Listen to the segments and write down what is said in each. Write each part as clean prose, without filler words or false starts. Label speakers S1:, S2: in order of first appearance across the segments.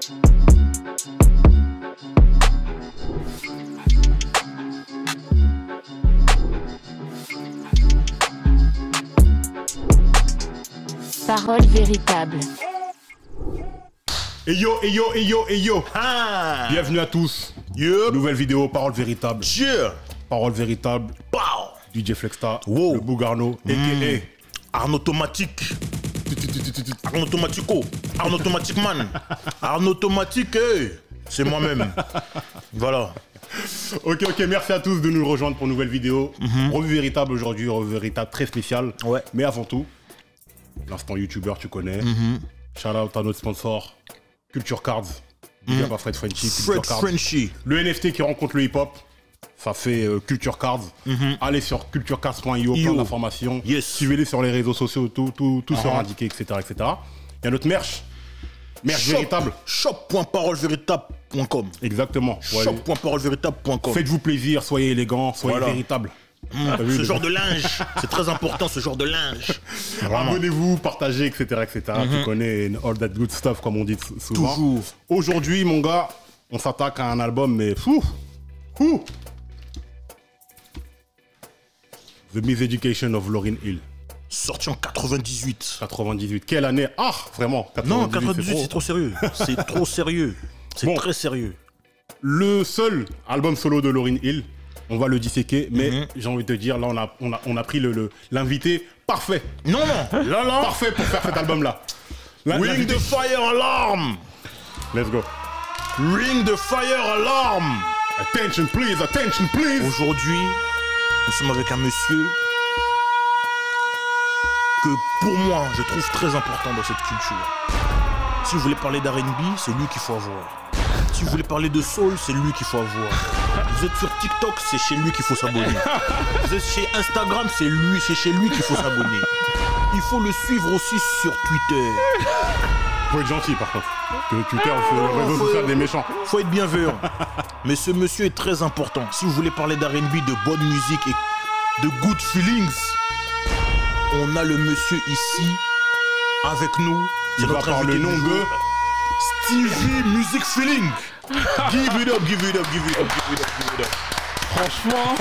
S1: Parole véritable.
S2: Et yo, et yo, et yo, et yo.
S3: Ah.
S2: Bienvenue à tous.
S3: Yep.
S2: Nouvelle vidéo, parole véritable.
S3: Yeah.
S2: Parole véritable.
S3: Pow.
S2: DJ Flexta,
S3: Wow.
S2: le Bougarno, a.k.a.
S3: Arnaud Automatique. Arnaud Automatico. Arnaud Automatic Man. Arnaud Automatique, hey. C'est moi-même. Voilà.
S2: Ok, merci à tous de nous rejoindre pour une nouvelle vidéo. Revue véritable aujourd'hui, revue véritable très spéciale.
S3: Ouais.
S2: Mais avant tout, l'instant youtubeur, tu connais. Shout out à notre sponsor, Culture Cards. Big up à Fred Frenchy.
S3: Fred Frenchy.
S2: Le NFT qui rencontre le hip-hop, ça fait Culture Cards. Allez sur culturecards.io, plein d'informations.
S3: Yes.
S2: Suivez-les sur les réseaux sociaux, tout sera indiqué, etc., etc. Il y a notre merch. Merch véritable.
S3: Shop.parolevéritable.com.
S2: Exactement. Ouais.
S3: Shop.parolevéritable.com.
S2: Faites-vous plaisir, soyez élégants, soyez véritables.
S3: Ce genre de linge, c'est très important, ce genre de linge.
S2: Abonnez-vous, partagez, etc., etc. Tu connais all that good stuff, comme on dit souvent.
S3: Toujours.
S2: Aujourd'hui, mon gars, on s'attaque à un album, mais fou. The Miseducation of Lauryn Hill.
S3: Sorti en 98.
S2: 98. Quelle année? Ah, vraiment. 98,
S3: Non, 98, c'est trop sérieux. C'est trop sérieux. C'est
S2: Bon.
S3: très sérieux.
S2: Le seul album solo de Lauryn Hill, on va le disséquer, mais j'ai envie de te dire, là, on a pris l'invité parfait.
S3: Non. Là.
S2: Parfait pour faire cet album-là.
S3: Ring the fire alarm.
S2: Let's go.
S3: Ring the fire alarm.
S2: Attention please, attention please.
S3: Aujourd'hui, nous sommes avec un monsieur que pour moi, je trouve très important dans cette culture. Si vous voulez parler d'R&B, c'est lui qu'il faut avoir. Si vous voulez parler de soul, c'est lui qu'il faut avoir. Vous êtes sur TikTok, c'est chez lui qu'il faut s'abonner. Vous êtes chez Instagram, c'est chez lui qu'il faut s'abonner. Il faut le suivre aussi sur Twitter.
S2: Faut être gentil par contre. Twitter, c'est le réseau social des méchants.
S3: Faut être bienveillant. Mais ce monsieur est très important. Si vous voulez parler d'R&B, de bonne musique et de good feelings, on a le monsieur ici avec nous.
S2: Il va par le nom de
S3: Stevie Music Feeling. Give it up, give it up, give it up, give it up, give it up.
S4: Franchement,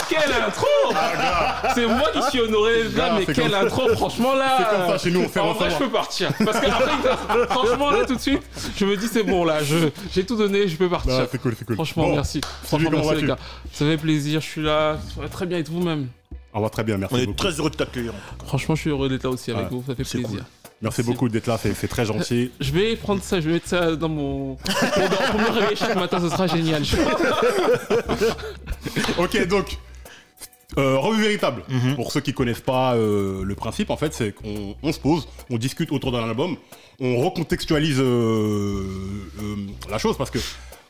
S4: quelle intro! C'est moi qui suis honoré là, mais quelle intro, franchement là.
S2: C'est comme ça chez nous, on fait
S4: en vrai, je peux partir. Parce que après, franchement là, tout de suite, je me dis c'est bon là, j'ai tout donné, je peux partir.
S2: Non, c'est cool.
S4: Franchement,
S2: Bon,
S4: merci. Franchement, merci les gars. Ça fait plaisir, je suis là. Ça va très bien avec vous-même.
S2: On va très bien, merci
S3: On est
S2: beaucoup.
S3: très heureux de t'accueillir.
S4: Franchement, je suis heureux d'être là aussi avec vous, ça fait plaisir.
S3: Cool.
S2: Merci beaucoup d'être là, c'est très gentil.
S4: Je vais prendre ça, je vais mettre ça dans mon. Pour me réveiller chaque matin, ce sera génial.
S2: Ok, donc, revue véritable. Pour ceux qui connaissent pas le principe, en fait, c'est qu'on se pose, on discute autour d'un album, on recontextualise la chose parce que,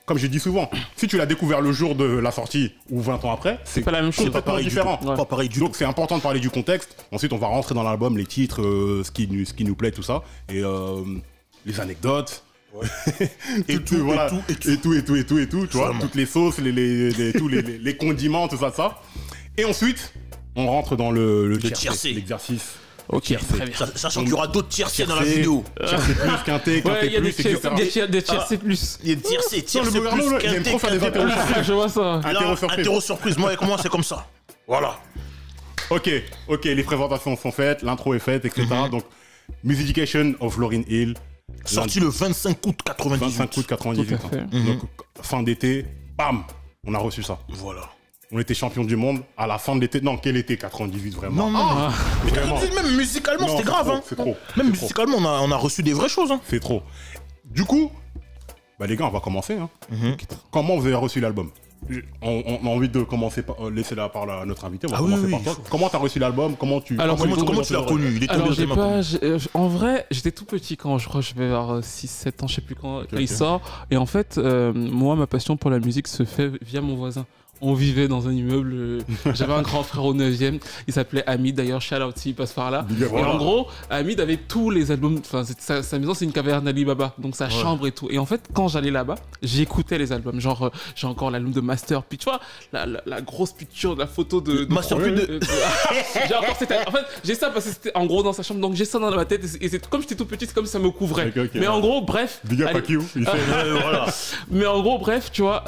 S2: comme je dis souvent, si tu l'as découvert le jour de la sortie ou 20 ans après, c'est
S4: pas la même chose,
S2: complètement différent.
S4: Ouais.
S3: Pas pareil du tout.
S2: Donc c'est important de parler du contexte. Ensuite, on va rentrer dans l'album, les titres, ce qui nous plaît, tout ça, et les anecdotes.
S3: Ouais.
S2: et tout, tu vois, toutes les sauces, tous les condiments, tout ça. Et ensuite, on rentre dans le tiercé, l'exercice.
S4: Ok, très bien.
S3: Sachant qu'il y aura d'autres tiercés dans la vidéo.
S2: Tiercé plus, quinté,
S4: Ouais, il y a
S2: plus, etc.
S4: des tiercés plus.
S3: Il y a tiercés,
S2: le Bougarno,
S3: plus,
S2: il aime
S3: quinté,
S2: trop faire des
S3: quinté
S2: interviews.
S3: plus.
S4: Je vois ça.
S3: Interro surprise. Moi, avec moi, c'est comme ça. Voilà.
S2: Ok, les présentations sont faites, l'intro est faite, etc. Donc, Miseducation of Lauryn Hill.
S3: Sorti le 25 août 98.
S2: 25 août 98.
S4: Tout à fait.
S2: Donc, fin d'été, bam, on a reçu ça.
S3: Voilà.
S2: On était champion du monde à la fin de l'été. Non, quel été 98 vraiment.
S3: Non. Mais
S2: Vraiment.
S3: même musicalement,
S2: Non,
S3: c'était grave. Hein.
S2: C'est trop.
S3: Même
S2: C'est trop.
S3: musicalement, on a reçu des vraies choses. Hein.
S2: C'est trop. Du coup, bah les gars, on va commencer. Hein. Comment vous avez reçu l'album? On a envie de commencer par laisser la parole à notre invité. On va commencer par toi. Comment t'as reçu l'album? Comment tu
S4: Alors,
S3: Comment tu l'as connu? Il est
S4: Alors,
S3: tombé
S4: en vrai, j'étais tout petit quand je crois que je vais avoir 6-7 ans, je sais plus quand il sort. Et en fait, moi, ma passion pour la musique se fait via mon voisin. On vivait dans un immeuble. J'avais un grand frère au 9e. Il s'appelait Hamid. D'ailleurs, shout out s'il passe par là. Et en gros, Hamid avait tous les albums. Enfin, sa maison, c'est une caverne d'Ali Baba. Donc sa chambre et tout. Et en fait, quand j'allais là-bas, j'écoutais les albums. Genre, j'ai encore l'album de Master P. Tu vois, la grosse picture de la photo de
S3: Master P de.
S4: J'ai encore cette. En fait, j'ai ça parce que c'était en gros dans sa chambre. Donc j'ai ça dans ma tête. Et c'est comme j'étais tout petit, c'est comme si ça me couvrait. Mais en gros, bref.
S2: Big up à Kyo.
S3: Voilà.
S4: Mais en gros, bref, tu vois,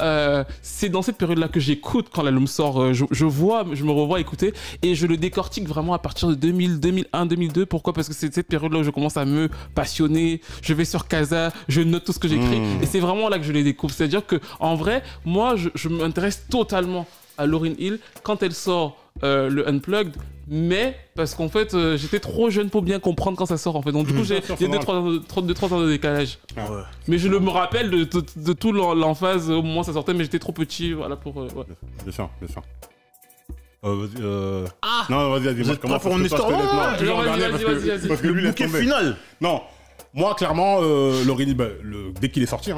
S4: c'est dans cette période-là que j'écoute quand l'album sort. Je me revois écouter et je le décortique vraiment à partir de 2000, 2001, 2002. Pourquoi ? Parce que c'est cette période-là où je commence à me passionner. Je vais sur Casa, je note tout ce que j'écris et c'est vraiment là que je les découvre. C'est-à-dire que en vrai, moi, je m'intéresse totalement à Lauryn Hill quand elle sort le Unplugged, mais parce qu'en fait j'étais trop jeune pour bien comprendre quand ça sort en fait. Donc du coup j'ai 2-3 ans de décalage.
S3: Ouais.
S4: Mais je me rappelle de tout l'emphase au moment où ça sortait, mais j'étais trop petit, voilà pour. Ouais.
S2: Bien sûr. Non, vas-y,
S3: Vous êtes prêts
S2: comment
S3: pour une histoire?
S4: Vas-y.
S2: Parce que lui,
S3: Le bouquet final.
S2: Non, moi, clairement, Lauryn Hill, dès qu'il est sorti,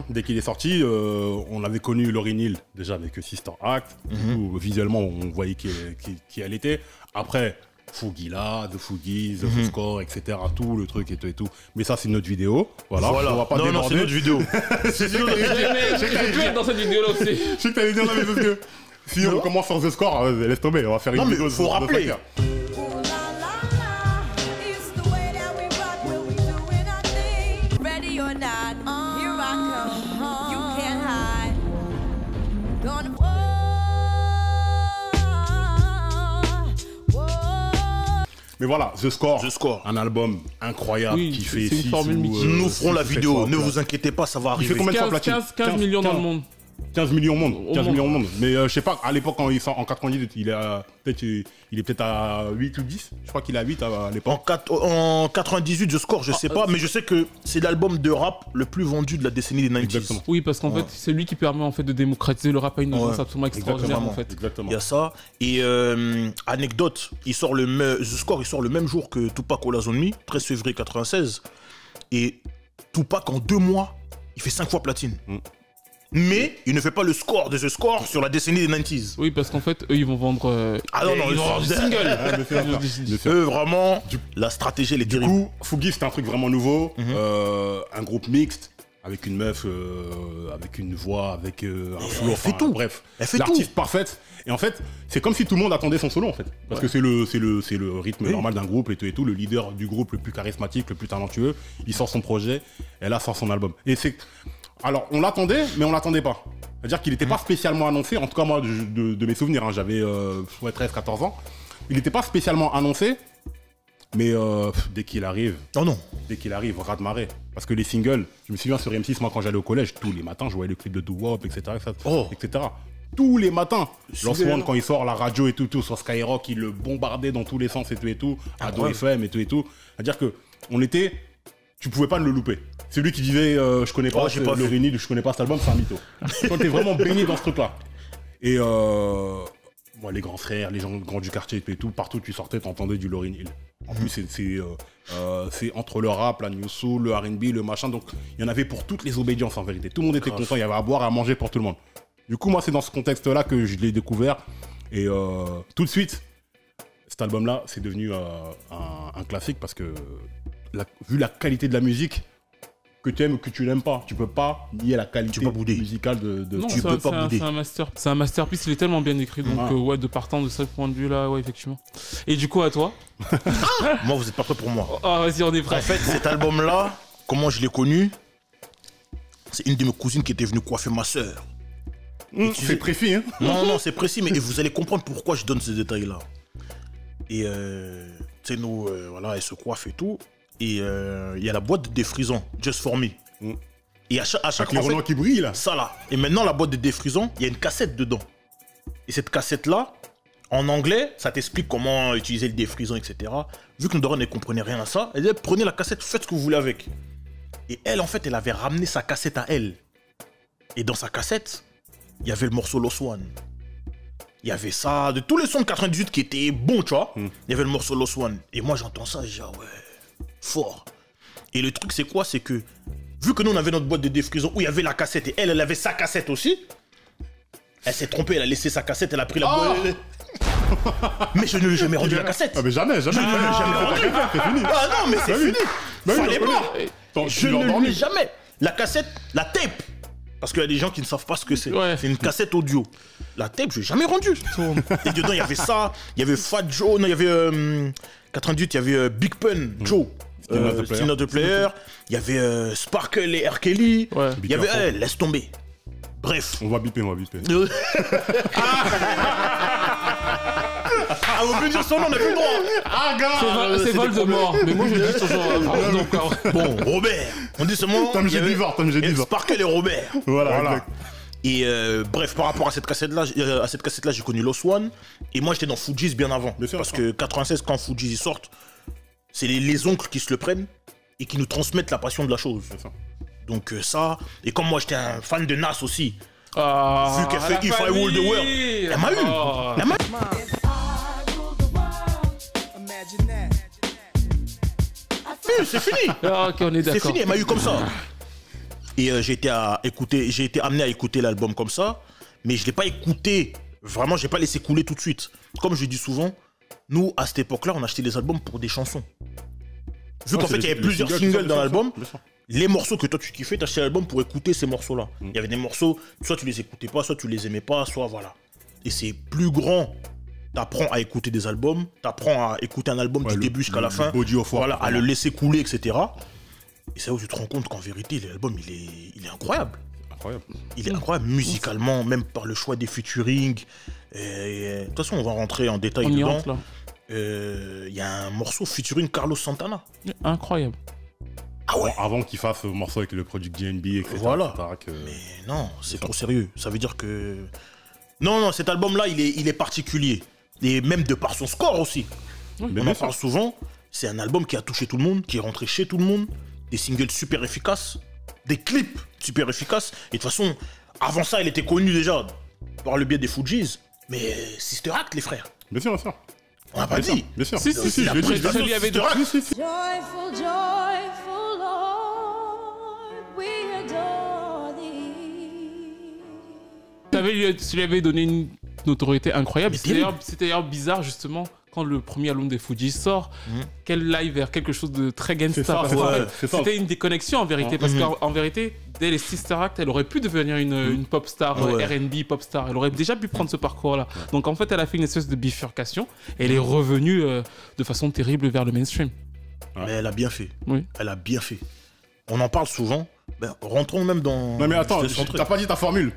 S2: on avait connu Lauryn Hill déjà avec Sister Act. Où, visuellement, on voyait qui elle était. Après, Fougila, The Foogies, The Score, etc. Tout le truc et tout. Mais ça, c'est une autre vidéo. Voilà. On va pas
S3: Non,
S2: déborder.
S3: c'est une autre vidéo.
S4: Je peux être dans cette vidéo-là aussi.
S2: Je sais que t'allais dire non, mais parce que si on commence sur The Score, laisse tomber, on va faire une vidéo.
S3: Non, mais faut rappeler.
S2: Mais voilà, The Score,
S3: un
S2: album incroyable qui fait
S4: c'est une formule mythique.
S3: Nous ferons la vidéo, ne vous inquiétez pas, ça va
S2: Il fait
S3: arriver.
S2: combien de fois platine
S4: 15 millions dans le monde.
S2: 15 millions au monde. Mais je sais pas, à l'époque, quand il sort en 98, il est peut-être à 8 ou 10. Je crois qu'il est à 8 à l'époque.
S3: En 98, The Score, je sais pas, mais je sais que c'est l'album de rap le plus vendu de la décennie des 90s.
S2: Exactement.
S4: Oui, parce qu'en fait, c'est lui qui permet en fait de démocratiser le rap à une audience absolument extraordinaire en fait.
S2: Exactement.
S3: Il y a ça. Et anecdote, The Score, il sort le même jour que Tupac All Eyez on Me, 13 février 96. Et Tupac, en 2 mois, il fait 5 fois platine. Mais il ne fait pas le score de The Score sur la décennie des 90s.
S4: Oui, parce qu'en fait, eux, ils vont vendre.
S3: Ils vont vendre du single. Eux, vraiment, la stratégie, elle est
S2: Du coup, Fougi, c'était un truc vraiment nouveau. Un groupe mixte, avec une meuf, avec une voix, avec un flow.
S3: Elle fait tout.
S2: Bref,
S3: Elle fait
S2: l'artiste parfaite. Et en fait, c'est comme si tout le monde attendait son solo, en fait. Parce que c'est le rythme normal d'un groupe et tout. Le leader du groupe le plus charismatique, le plus talentueux, il sort son projet, et là, sort son album. Et c'est... Alors, on l'attendait, mais on l'attendait pas. C'est-à-dire qu'il n'était pas spécialement annoncé, en tout cas moi, de mes souvenirs, hein, j'avais 13-14 ans. Il n'était pas spécialement annoncé, mais dès qu'il arrive, raz-de-marée. Parce que les singles, je me souviens sur M6, moi quand j'allais au collège, tous les matins, je voyais le clip de Doo-Wop, etc. Tous les matins. Lost One, quand il sort la radio et tout, sur Skyrock, il le bombardait dans tous les sens et tout. Ado FM et tout. C'est-à-dire que on était... Tu pouvais pas le louper. C'est lui qui disait je connais pas Lauryn Hill, je connais pas cet album, c'est un mytho. Toi t'es vraiment baigné dans ce truc là. Et les grands frères, les gens grands du quartier et tout, partout où tu sortais, t'entendais du Lauryn Hill. En plus c'est entre le rap, la new soul, le R&B, le machin, donc il y en avait pour toutes les obédiences en vérité. Tout le monde était content, il y avait à boire et à manger pour tout le monde. Du coup moi c'est dans ce contexte là que je l'ai découvert et tout de suite cet album là c'est devenu un classique parce que vu la qualité de la musique, que tu aimes ou que tu n'aimes pas, tu peux pas nier la qualité musicale de...
S4: Non,
S3: tu peux pas bouder.
S4: C'est un masterpiece, il est tellement bien écrit, donc de partant de ce point de vue là, ouais, effectivement. Et du coup, à toi
S3: Moi, vous êtes pas prêts pour moi.
S4: Ah, vas-y, on est prêts.
S3: En fait, cet album là, comment je l'ai connu, c'est une de mes cousines qui était venue coiffer ma sœur.
S2: C'est précis, hein.
S3: Non, c'est précis, mais vous allez comprendre pourquoi je donne ces détails là. Et tu sais, nous, voilà, elle se coiffe et tout. Et il y a la boîte de défrisant, Just For Me. Et à chaque
S2: les relents qui brillent là.
S3: Ça là. Et maintenant, la boîte de défrisant, il y a une cassette dedans. Et cette cassette là, en anglais, ça t'explique comment utiliser le défrisant, etc. Vu que nos darons ne comprenaient rien à ça, elle disait prenez la cassette, faites ce que vous voulez avec. Et elle, en fait, elle avait ramené sa cassette à elle. Et dans sa cassette, il y avait le morceau Lost One. Il y avait ça, de tous les sons de 98 qui étaient bons, tu vois. Il y avait le morceau Lost One. Et moi, j'entends ça, je dis, ah ouais, fort. Et le truc, c'est quoi? C'est que, vu que nous, on avait notre boîte de défrisant où il y avait la cassette et elle avait sa cassette aussi, Elle s'est trompée, elle a laissé sa cassette, elle a pris la boîte. Mais je ne lui ai jamais rendu la cassette.
S2: Ah mais jamais.
S3: Je ne lui ai jamais rendu.
S2: C'est fini.
S3: Ah non, mais c'est
S2: Bah oui.
S3: fini.
S2: Bah oui,
S3: Fallait pas. Je ne lui ai
S2: ai
S3: jamais. La cassette, la tape. Parce qu'il y a des gens qui ne savent pas ce que c'est.
S4: Ouais.
S3: C'est une cassette audio. La tape, je l'ai jamais rendue. Et dedans, il y avait ça, il y avait Fat Joe, non, il y avait 98, il y avait Big Pun, Joe. Still Not the Player. Il y avait Sparkle et R. Kelly.
S4: Ouais.
S3: Il y avait laisse tomber. Bref.
S2: On va biper.
S3: Ah, on peut dire son nom, on n'a plus le droit.
S2: Ah, gars
S4: C'est Voldemort. Mais moi, je dis toujours. Encore.
S3: Bon, Robert. On dit seulement.
S2: Tom, j'ai dit Var.
S3: Sparkle et Robert.
S2: Voilà, exact.
S3: Et bref, par rapport à cette cassette-là, j'ai connu Lost One. Et moi, j'étais dans Fugees bien avant.
S2: Bien sûr,
S3: parce que 96, quand Fugees ils sortent, c'est les oncles qui se le prennent et qui nous transmettent la passion de la chose.
S2: C'est ça.
S3: Donc ça, et comme moi j'étais un fan de Nas aussi,
S4: Ah,
S3: vu qu'elle fait
S4: la
S3: If I Rule the World,
S4: famille.
S3: elle m'a eu.
S4: Oh.
S3: Elle m'a eu. C'est fini.
S4: Ah, ok, on est
S3: C'est
S4: d'accord.
S3: fini, elle m'a eu comme ça. Et j'ai été amené à écouter l'album comme ça, mais je l'ai pas écouté. Vraiment, j'ai pas laissé couler tout de suite. Comme je dis souvent, nous à cette époque-là, on achetait les albums pour des chansons. Vu qu'en fait, il y avait plusieurs singles dans l'album, les morceaux que toi tu kiffais, t'achetais l'album pour écouter ces morceaux-là. Il y avait des morceaux, soit tu les écoutais pas, soit tu les aimais pas, soit voilà. Et c'est plus grand. T'apprends à écouter des albums, t'apprends à écouter un album du début jusqu'à la fin, voilà, à le laisser couler, etc. Et c'est là où tu te rends compte qu'en vérité, l'album, il est incroyable. Il est incroyable musicalement, même par le choix des featuring. De toute façon, on va rentrer en détail
S4: On y
S3: dedans.
S4: entre là.
S3: Il y a un morceau featuring Carlos Santana.
S4: Incroyable.
S3: Ah ouais.
S2: Avant qu'il fasse ce morceau avec le produit GNB, etc.
S3: Voilà.
S2: etc.,
S3: Mais non, c'est trop sérieux. Ça veut dire que... Non, cet album-là, il est particulier. Et même de par son score aussi.
S2: Mais
S3: On en parle souvent. C'est un album qui a touché tout le monde, qui est rentré chez tout le monde. Des singles super efficaces. Des clips super efficaces. Et de toute façon, avant ça, il était connu déjà par le biais des Fugees. Mais Sister Act, les frères.
S2: Bien sûr.
S3: On n'a pas dit.
S2: Bien sûr.
S4: Si,
S2: je
S3: la
S2: l'ai dit.
S3: prestation
S4: lui avait
S3: Sister Act.
S1: Joyful, joyful Lord, we adore thee.
S4: Tu lui avais donné une notoriété incroyable.
S3: Mais terrible.
S4: C'est d'ailleurs bizarre, justement, quand le premier album des Fugees sort, qu'elle aille vers quelque chose de très gangsta.
S2: C'est ça,
S4: Parce
S2: c'est
S4: qu'en
S2: ça,
S4: fait,
S2: c'est ça.
S4: c'était une déconnexion en vérité. Parce qu'en vérité, dès les Sister Act, elle aurait pu devenir une pop star,
S3: Ouais.
S4: R&B pop star. Elle aurait déjà pu prendre ce parcours-là. Donc en fait, elle a fait une espèce de bifurcation. Et elle est revenue de façon terrible vers le mainstream.
S3: Mais elle a bien fait.
S4: Oui.
S3: Elle a bien fait. On en parle souvent. Ben, rentrons même dans...
S2: Non mais attends,
S3: je te centre.
S2: t'as pas dit ta formule.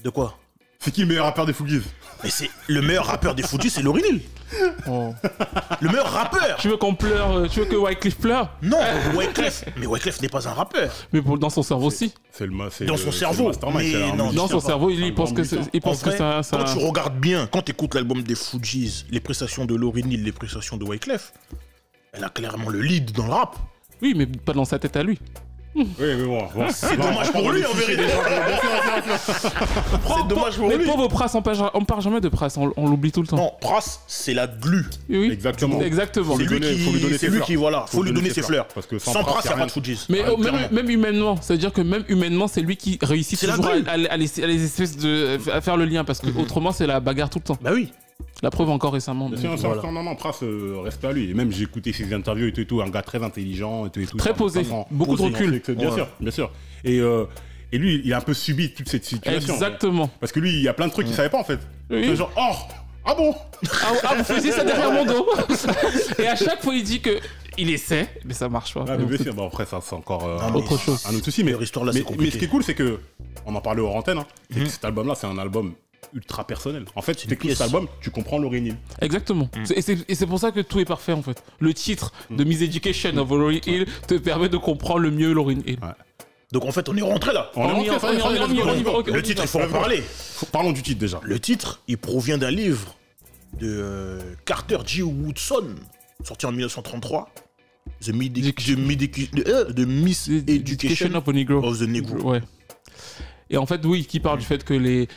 S3: De quoi?
S2: C'est qui le meilleur rappeur des Fugees?
S3: Mais c'est le meilleur rappeur des Fugees, c'est Lauryn Hill.
S4: Oh.
S3: Le meilleur rappeur.
S4: Tu veux qu'on pleure tu veux que Wyclef pleure?
S3: Non, Wyclef. Mais Wyclef n'est pas un rappeur.
S4: Mais dans son cerveau aussi.
S3: Dans son cerveau. Mais non,
S4: Dans son cerveau, il pense que
S3: En vrai,
S4: ça.
S3: quand tu regardes bien, quand tu écoutes l'album des Fugees, les prestations de Lauryn Hill, les prestations de Wyclef, elle a clairement le lead dans le rap.
S4: Oui, mais pas dans sa tête à lui.
S2: Oui, mais bon.
S3: C'est dommage pour lui en vérité. C'est dommage pour
S4: Les
S3: lui.
S4: pauvres Pras, on parle jamais de Pras, on l'oublie tout le temps.
S3: Non, Pras, c'est la glu.
S4: Oui,
S2: Exactement.
S4: Exactement.
S3: C'est lui qui, voilà, faut lui donner ses fleurs.
S2: Parce que
S3: sans Pras, il n'y a pas de Fugees.
S4: Mais
S3: Ouais, clairement.
S4: même humainement, c'est-à-dire que même humainement, c'est lui qui réussit
S3: C'est la
S4: toujours
S3: grue.
S4: à les espèces à faire le lien, parce que autrement c'est la bagarre tout le temps.
S3: Bah oui.
S4: La preuve encore récemment.
S2: Bien sûr,
S3: Voilà.
S2: non, Pras, respect à lui. Et même j'ai écouté ses interviews et tout, un gars très intelligent et tout.
S4: Très posé, beaucoup de recul.
S2: Bien sûr. Et lui, il a un peu subi toute cette situation.
S4: Exactement.
S2: Parce que lui, il y a plein de trucs qu'il savait pas en fait.
S4: Oui.
S2: C'est genre, ah bon?
S4: Ah, vous faisiez ça derrière mon dos. Et à chaque fois, il dit que il essaie, mais ça marche pas.
S2: Ah, mais bien sûr, bon, après, ça, c'est encore
S3: mais
S4: autre chose.
S2: un autre souci. Mais,
S3: Leur histoire, là, c'est
S2: mais
S3: compliqué.
S2: ce qui est cool, c'est que, on en parlait hors antenne, c'est que cet album-là, c'est un album ultra personnel. En fait, tu écoutes
S3: pièce.
S2: cet album, tu comprends Lauryn Hill.
S4: Exactement. Et c'est pour ça que tout est parfait en fait. Le titre de Miss Education of Lauryn Hill te permet de comprendre le mieux Lauryn Hill.
S2: Ouais.
S3: Donc en fait, on est rentré là.
S2: On y va.
S3: Le titre, il faut en parler.
S2: Parlons du titre déjà.
S3: Le titre, il provient d'un livre de Carter G. Woodson, sorti en 1933. The Miss Education
S4: of a Negro.
S3: of the Negro.
S4: Ouais. Et en fait, oui, qui parle du fait que il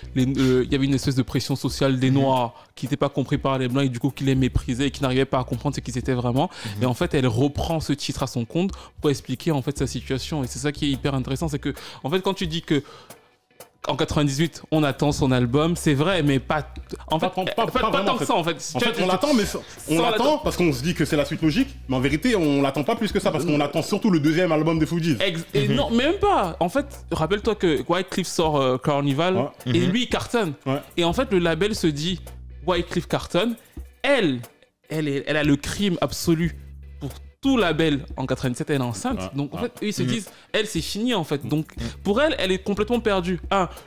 S4: y avait une espèce de pression sociale des Noirs qui n'était pas compris par les Blancs et du coup qui les méprisaient et qui n'arrivaient pas à comprendre ce qu'ils étaient vraiment. Et en fait, elle reprend ce titre à son compte pour expliquer en fait sa situation. Et c'est ça qui est hyper intéressant, c'est que en fait, quand tu dis que en 98, on attend son album, c'est vrai, mais pas. En fait,
S2: Pas vraiment,
S4: tant
S2: en
S4: que
S2: fait.
S4: ça, en fait.
S2: En fait, on l'attend, mais on l'attend parce qu'on se dit que c'est la suite logique, mais en vérité, on l'attend pas plus que ça parce qu'on attend surtout le deuxième album des Fugees.
S4: Et non, même pas. En fait, rappelle-toi que Wyclef sort Carnival
S2: Ouais.
S4: et lui, il cartonne.
S2: Ouais.
S4: Et en fait, le label se dit Wyclef cartonne. Elle a le crime absolu pour tout label. En 97, elle est enceinte.
S2: Ouais.
S4: Donc, en fait, eux, ils se disent, elle, c'est fini, en fait. Donc, pour elle, elle est complètement perdue.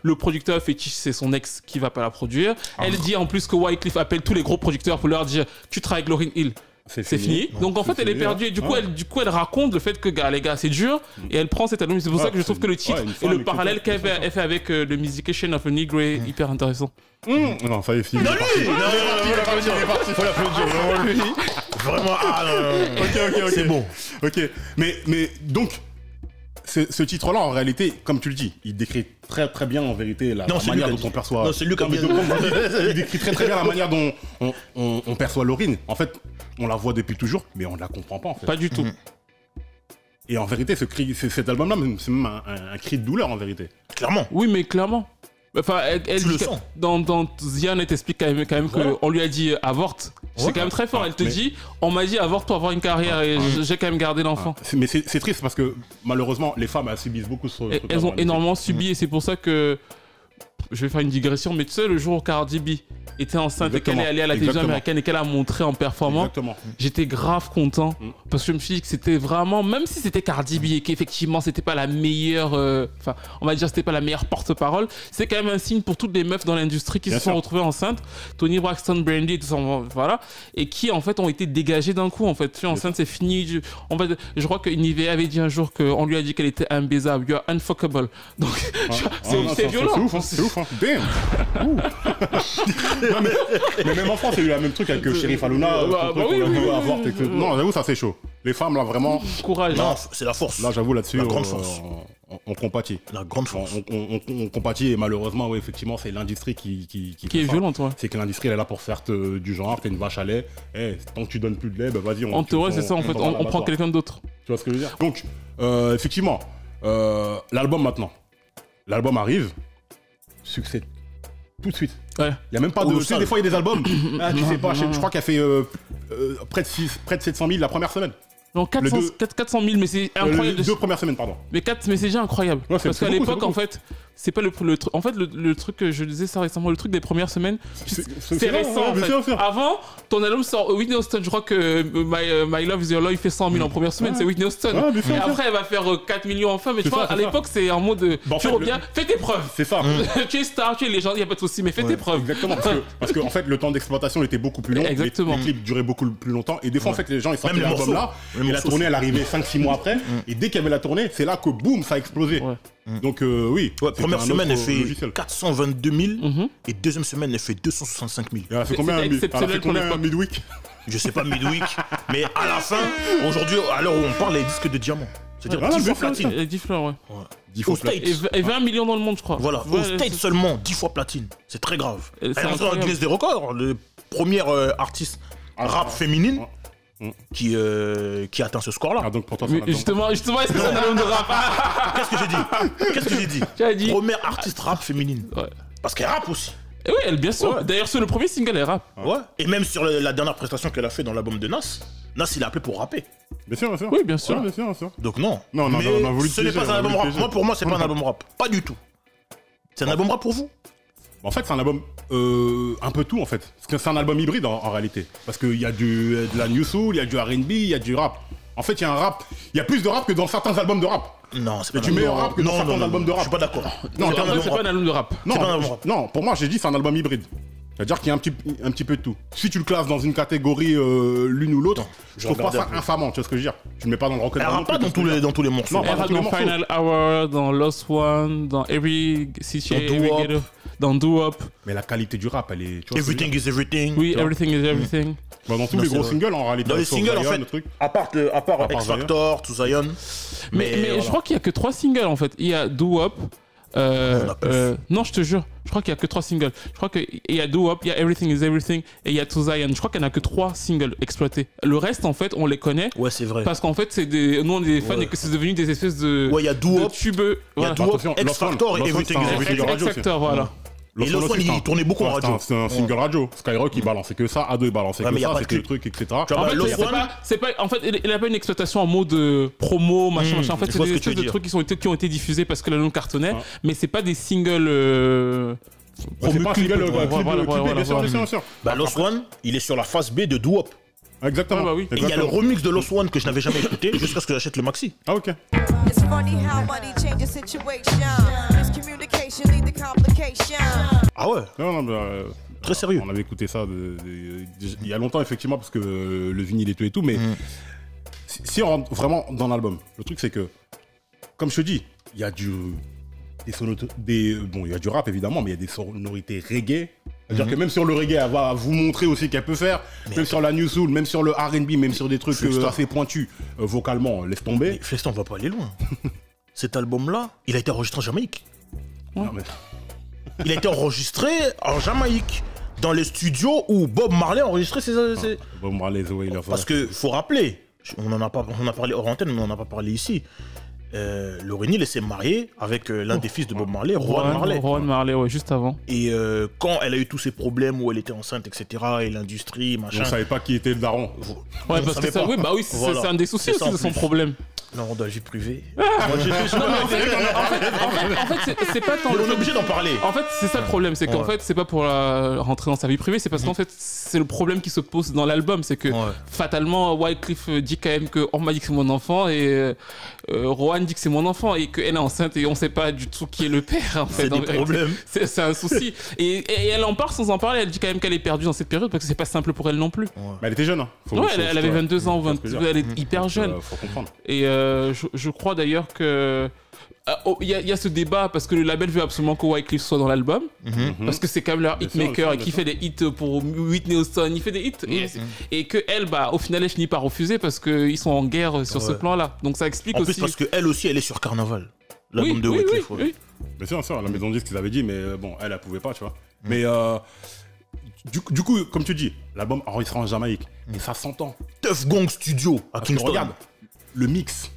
S4: Le producteur fétiche, c'est son ex qui va pas la produire. Elle dit en plus que Wyclef appelle tous les gros producteurs pour leur dire, tu travailles avec Lauryn Hill. C'est fini. Donc en
S2: C'est
S4: fait, elle est
S2: fini,
S4: perdue.
S2: hein.
S4: Et du coup, elle raconte le fait que, les gars, c'est dur. Et elle prend cet album. C'est pour ça que je trouve que le titre
S2: une
S4: et
S2: femme
S4: le
S2: qui
S4: parallèle
S2: fait-
S4: qu'elle
S2: qui fait
S4: fait avec le Musication of a Negro est hyper intéressant.
S2: Non, ça y est, fini.
S3: Non, lui faut l'applaudir, vraiment lui. Vraiment,
S2: Ok.
S3: c'est bon.
S2: Ok, mais donc, ce titre-là, en réalité, comme tu le dis, il décrit très très bien en vérité la
S3: Non, c'est
S2: manière
S3: lui
S2: dont
S3: qui a
S2: on
S3: dit.
S2: perçoit.
S3: Non, c'est lui qui a
S2: Non, mais
S3: dit.
S2: donc, il décrit très très bien la manière dont on perçoit Lauryn. En fait, on la voit depuis toujours, mais on ne la comprend pas en fait.
S4: Pas du tout.
S2: Et en vérité, cet album-là, c'est même un cri de douleur en vérité.
S3: Clairement.
S4: Oui, mais clairement. Enfin, elle
S3: Tu
S4: dit
S3: le
S4: que-
S3: sens.
S4: dans Zion, elle t'explique quand même
S3: Voilà.
S4: qu'on lui a dit avorte. C'est
S3: Ouais.
S4: quand même très fort. Elle te
S2: mais-
S4: dit, on m'a dit avorte pour avoir une carrière et j'ai quand même gardé l'enfant.
S2: Mais c'est triste parce que malheureusement, les femmes elles subissent beaucoup ce
S4: Et
S2: truc-là
S4: elles
S2: dans
S4: ont
S2: la musique.
S4: énormément subi et c'est pour ça que je vais faire une digression, mais tu sais, le jour où Cardi B était enceinte et qu'elle est
S2: Exactement.
S4: allée à la télévision
S2: Exactement.
S4: américaine et qu'elle a montré en performant,
S2: Exactement.
S4: j'étais grave content parce que je me suis dit que c'était vraiment, même si c'était Cardi B et qu'effectivement c'était pas la meilleure, enfin, on va dire c'était pas la meilleure porte-parole, c'est quand même un signe pour toutes les meufs dans l'industrie qui
S2: Bien
S4: se sont
S2: sûr.
S4: retrouvées enceintes, Tony Braxton, Brandy, et tout ça, voilà, et qui en fait ont été dégagées d'un coup. En fait, tu es enceinte, c'est fini. Je crois que Nivea avait dit un jour qu'on lui a dit qu'elle était imbaisable, you're unfuckable. Donc, tu vois, c'est violent.
S2: C'est ouf, hein, c'est ouf. Hein. Damn. Ouh. Non, mais même en France, il y a eu le même truc avec Sheriff Aluna.
S4: Bah oui, oui.
S2: Non, j'avoue, ça c'est chaud. Les femmes, là, vraiment,
S4: Courage.
S3: Non, c'est la force.
S2: là, j'avoue, là-dessus,
S3: La grande force.
S2: on compatit.
S3: La grande force.
S2: On compatit et malheureusement, oui, effectivement, c'est l'industrie qui
S4: Qui
S2: fait
S4: est
S2: ça.
S4: violente, ouais.
S2: C'est que l'industrie, elle est là pour faire du genre, t'es une vache à lait. Tant que tu donnes plus de lait, bah vas-y.
S4: En théorie, c'est ça, en fait, on prend quelqu'un d'autre.
S2: Tu vois ce que je veux dire? Donc, effectivement, l'album maintenant. L'album arrive, succès tout de suite.
S4: Ouais.
S2: Il n'y a même pas de. Tu sais,
S3: Colossal.
S2: des fois, il y a des albums. Tu sais pas, je crois qu'il a fait près de 700 000 la première semaine.
S4: Non, 400 000, mais c'est incroyable.
S2: Les 2 premières semaines, pardon.
S4: Mais c'est déjà incroyable.
S2: Ouais, c'est
S4: Parce qu'à
S2: beaucoup,
S4: l'époque,
S2: c'est
S4: en
S2: beaucoup.
S4: fait, c'est pas le truc. En fait, le truc que je disais ça récemment, le truc des premières semaines, c'est
S2: vrai,
S4: récent.
S2: ouais,
S4: En
S2: bien
S4: fait.
S2: sûr, bien sûr.
S4: Avant, ton album sort. Whitney Houston, je crois que My Love Is Your Love, il fait 100 000 en première semaine, c'est Whitney Houston.
S2: Ouais, bien sûr,
S4: Et
S2: bien sûr.
S4: après, elle va faire 4 millions enfin. Mais tu
S2: C'est
S4: vois,
S2: ça,
S4: à
S2: c'est
S4: l'époque, c'est en mode
S2: Bah, en
S4: tu
S2: fait,
S4: reviens, fais tes preuves.
S2: C'est ça.
S4: Tu es star, tu es légende, il n'y a pas de souci, mais fais
S2: Ouais,
S4: tes preuves.
S2: Exactement. Parce que en fait, le temps d'exploitation était beaucoup plus long.
S4: Exactement.
S2: Les clips duraient beaucoup plus longtemps. Et des fois, en fait, les gens, ils sortaient
S3: Même les
S2: l'album là.
S3: morceaux. Les
S2: Et la
S3: morceaux
S2: tournée, elle arrivait 5-6 mois après. Et dès qu'il y avait la tournée, c'est là que boum, ça a explosé.
S4: Ouais.
S2: Donc, oui.
S3: Ouais,
S2: c'était
S3: première
S2: un
S3: semaine,
S2: autre
S3: elle fait
S2: logiciel.
S3: 422 000
S4: Mhm.
S3: et deuxième semaine, elle fait 265 000.
S2: Et elle a fait
S4: C'est-
S2: combien
S4: c'était
S2: elle a
S4: exceptionnel
S2: fait
S4: pour
S2: combien
S4: l'époque.
S2: midweek?
S3: Je sais pas midweek, mais à la fin, aujourd'hui, à l'heure où on parle, les disques de diamant. C'est-à-dire
S2: Voilà,
S3: 10 fois
S2: bien sûr,
S3: platine.
S4: Et 10 fleurs, ouais.
S2: 10
S3: Aux
S2: fois
S3: States.
S4: Et 20 millions dans le monde, je crois.
S3: Voilà,
S4: Ouais,
S3: aux States
S4: c'est-
S3: seulement, 10 fois platine. C'est très grave.
S4: Et
S3: Elle
S4: c'est
S3: est rentrée dans le
S4: incroyable.
S3: Guinness des records, le premier artiste rap féminine qui a atteint ce score-là.
S2: Ah, donc pour toi,
S4: Mais
S2: ça va
S4: justement, est-ce que c'est un album de rap?
S3: Qu'est-ce que j'ai dit Qu'est-ce que j'ai dit
S4: Tu as dit.
S3: Première artiste rap féminine.
S4: Ouais.
S3: Parce qu'elle rappe aussi.
S4: Et oui, elle, bien sûr.
S3: Ouais.
S4: D'ailleurs, sur le premier single, elle rappe.
S3: Ouais. Et même sur la dernière prestation qu'elle a fait dans l'album de Nas, il a appelé pour rapper.
S2: Bien sûr, bien sûr.
S4: Oui, bien sûr.
S2: Ouais, bien sûr, bien sûr.
S3: Donc non.
S2: Non,
S3: Mais
S2: on a voulu
S3: ce n'est
S2: piéger,
S3: pas
S2: on
S3: un
S2: a
S3: album
S2: voulu
S3: rap.
S2: piéger.
S3: Moi, pour moi, c'est pas un album rap. Pas du tout. C'est un album rap pour vous
S2: En fait, c'est un album un peu tout en fait. Parce que c'est un album hybride en réalité. Parce qu'il y a de la new soul, il y a du R&B, il y a du rap. En fait, il y a un rap. Il y a plus de rap que dans certains albums de rap.
S3: Non, c'est pas
S2: Tu mets un rap que dans certains albums de rap.
S3: Je suis pas d'accord.
S2: Non,
S3: C'est pas un album
S4: C'est pas
S3: rap.
S4: un album de rap.
S2: Non,
S3: C'est pas un album rap.
S2: non, pour moi, j'ai dit c'est un album hybride. C'est-à-dire qu'il y a un petit peu de tout. Si tu le classes dans une catégorie l'une ou l'autre, je trouve pas
S3: regardais
S2: ça
S3: un peu.
S2: infamant, tu vois ce que je veux dire. Tu le mets pas dans le rock and
S3: Elle
S2: roll
S3: rappe
S2: non
S3: pas
S2: plus,
S3: dans tous les morceaux.
S2: Non,
S4: Elle
S2: dans
S4: rappe
S2: tous les
S4: dans
S2: morceaux.
S4: Final Hour, dans Lost One, dans Every City,
S3: Dans
S4: Every
S3: Doo Wop.
S4: Ghetto, dans Doo Wop.
S2: Mais la qualité du rap, elle est. Tu vois ce que je veux
S3: Everything
S2: dire.
S3: is everything.
S4: Oui,
S3: tu vois.
S4: Everything is Everything.
S2: Bah, dans tous
S3: Non,
S2: les
S3: c'est
S2: gros
S3: vrai.
S2: singles en réalité.
S3: Dans les
S2: sauf
S3: singles, en
S2: Zion,
S3: fait,
S2: le truc.
S3: à part
S2: part
S3: X
S2: Zion.
S3: Factor, To Zion.
S4: Mais
S3: voilà.
S4: je crois qu'il y a que 3 singles en fait. Il y a Doo Wop,
S3: a plus.
S4: Non, je te jure, je crois qu'il y a que 3 singles. Je crois qu'il y a Do Up, il y a Everything is Everything et il y a To Zion. Je crois qu'il n'y en a que 3 singles exploités. Le reste, en fait, on les connaît.
S3: Ouais, c'est vrai.
S4: Parce qu'en fait, nous on est des fans
S3: Ouais.
S4: et que c'est devenu des espèces de.
S3: Ouais, il y a Do Up,
S4: tubes.
S3: il y a
S4: Voilà.
S3: Do Up,
S2: Attention,
S3: X
S2: Lost One,
S3: Factor et
S2: Lost One,
S3: Everything
S2: c'est
S3: is
S2: un
S3: Everything.
S2: single radio
S4: X Factor, voilà.
S3: Et Lost One, il tournait beaucoup en radio.
S2: C'est un single radio. Skyrock, il balançait que ça. Ado, il balançait
S3: Ouais, mais
S2: que
S3: y a
S2: ça.
S3: pas
S2: C'était
S3: que-
S2: le truc, etc.
S3: Tu vois,
S4: En
S3: bah,
S4: fait,
S3: Lost
S4: c'est
S3: One,
S4: pas, c'est pas, en fait, il n'a pas une exploitation en mode promo, machin. En fait,
S3: je
S4: c'est
S3: vois
S4: des
S3: ce que tu
S4: espèces
S3: veux
S4: de
S3: dire.
S4: trucs qui ont été diffusés parce que l'album cartonnait,
S2: Ouais.
S4: mais c'est pas des singles.
S2: C'est pas un
S4: clip,
S2: single
S4: voilà,
S2: clip,
S4: voilà,
S2: clip,
S4: voilà,
S2: bien sûr,
S4: voilà.
S2: bien sûr.
S3: bah, Lost One, il est sur la phase B de Do Up.
S2: Exactement.
S4: Ah, bah oui.
S3: Et il y a le remix de Lost One que je n'avais jamais écouté jusqu'à ce que j'achète le maxi.
S2: Ah, ok.
S5: It's funny how money changes situation. Miscommunication lead to complication.
S3: Ah ouais,
S2: Non, non,
S3: très sérieux.
S2: on avait écouté ça il y a longtemps, effectivement, parce que le vinyle et tout, mais si on rentre vraiment dans l'album, le truc c'est que, comme je te dis, il y a bon, il y a du rap évidemment, mais il y a des sonorités reggae. C'est-à-dire que même sur le reggae, elle va vous montrer aussi qu'elle peut faire, même sur la new soul, même sur le R&B, même sur des trucs
S3: Fluxstar.
S2: assez pointus vocalement, laisse
S3: Mais
S2: tomber.
S3: Feston, on va pas aller loin. Cet album-là, il a été enregistré en Jamaïque.
S2: Non, mais-
S3: Il a été enregistré en Jamaïque, dans les studios où Bob Marley a enregistré ses...
S2: Bob Marley, The Wailers,
S3: Parce que faut rappeler, on en a parlé hors antenne, mais on n'en a pas parlé ici. Laurie Neal s'est mariée avec l'un des fils de Bob Marley, Rowan Marley.
S4: Rowan Marley, ouais, juste avant.
S3: Et quand elle a eu tous ces problèmes où elle était enceinte, etc., et l'industrie,
S2: on
S3: machin.
S2: savait pas qui était le daron.
S4: Ouais,
S3: on
S4: parce que
S3: savait
S4: ça,
S3: pas.
S4: oui, bah oui, c'est
S3: Voilà.
S4: c'est un des soucis
S3: C'est ça,
S4: aussi de
S3: en
S4: son
S3: plus.
S4: problème.
S3: Non, dans la vie privée.
S4: Non, mais en fait, c'est pas tant
S3: On
S4: le
S3: est obligé d'en parler.
S4: En fait, c'est ça le problème, c'est qu'en
S3: Ouais.
S4: fait, c'est pas pour rentrer dans sa vie privée, c'est parce qu'en fait, c'est le problème qui se pose dans l'album, c'est que
S3: Ouais.
S4: fatalement, Wyclef dit quand même que on m'a dit que c'est mon enfant et Rowan dit que c'est mon enfant et qu'elle est enceinte et on sait pas du tout qui est le père. En fait,
S3: C'est
S4: en
S3: des
S4: vérité.
S3: problèmes.
S4: C'est un souci. Et elle en parle sans en parler, elle dit quand même qu'elle est perdue dans cette période parce que c'est pas simple pour elle non plus.
S2: Mais elle était jeune, hein.
S4: Ouais, elle avait 22 ans,
S2: faut
S4: 22, elle est hyper jeune.
S2: Faut comprendre.
S4: Et je crois d'ailleurs que. Il y a ce débat parce que le label veut absolument que Wyclef soit dans l'album. Parce que c'est quand même leur
S2: Bien sûr,
S4: hitmaker et
S2: bien
S4: qui
S2: sûr.
S4: fait des hits pour Whitney Houston, il fait des hits. Et que elle, bah, au final, elle finit par refuser parce qu'ils sont en guerre sur ce
S3: Ouais.
S4: plan-là. Donc ça explique
S3: En
S4: aussi.
S3: plus, parce qu'elle aussi, elle est sur Carnaval. L'album
S4: oui,
S3: de
S4: oui,
S3: Wyclef.
S4: oui,
S3: ouais.
S4: oui.
S2: Bien sûr, la maison de disques, ils avaient dit, mais bon, elle pouvait pas, tu vois. Mais du coup, comme tu dis, l'album enregistré en Jamaïque, et ça s'entend.
S3: Tuff Gong Studio à
S2: Parce que
S3: Kingston.
S2: regarde, le mix,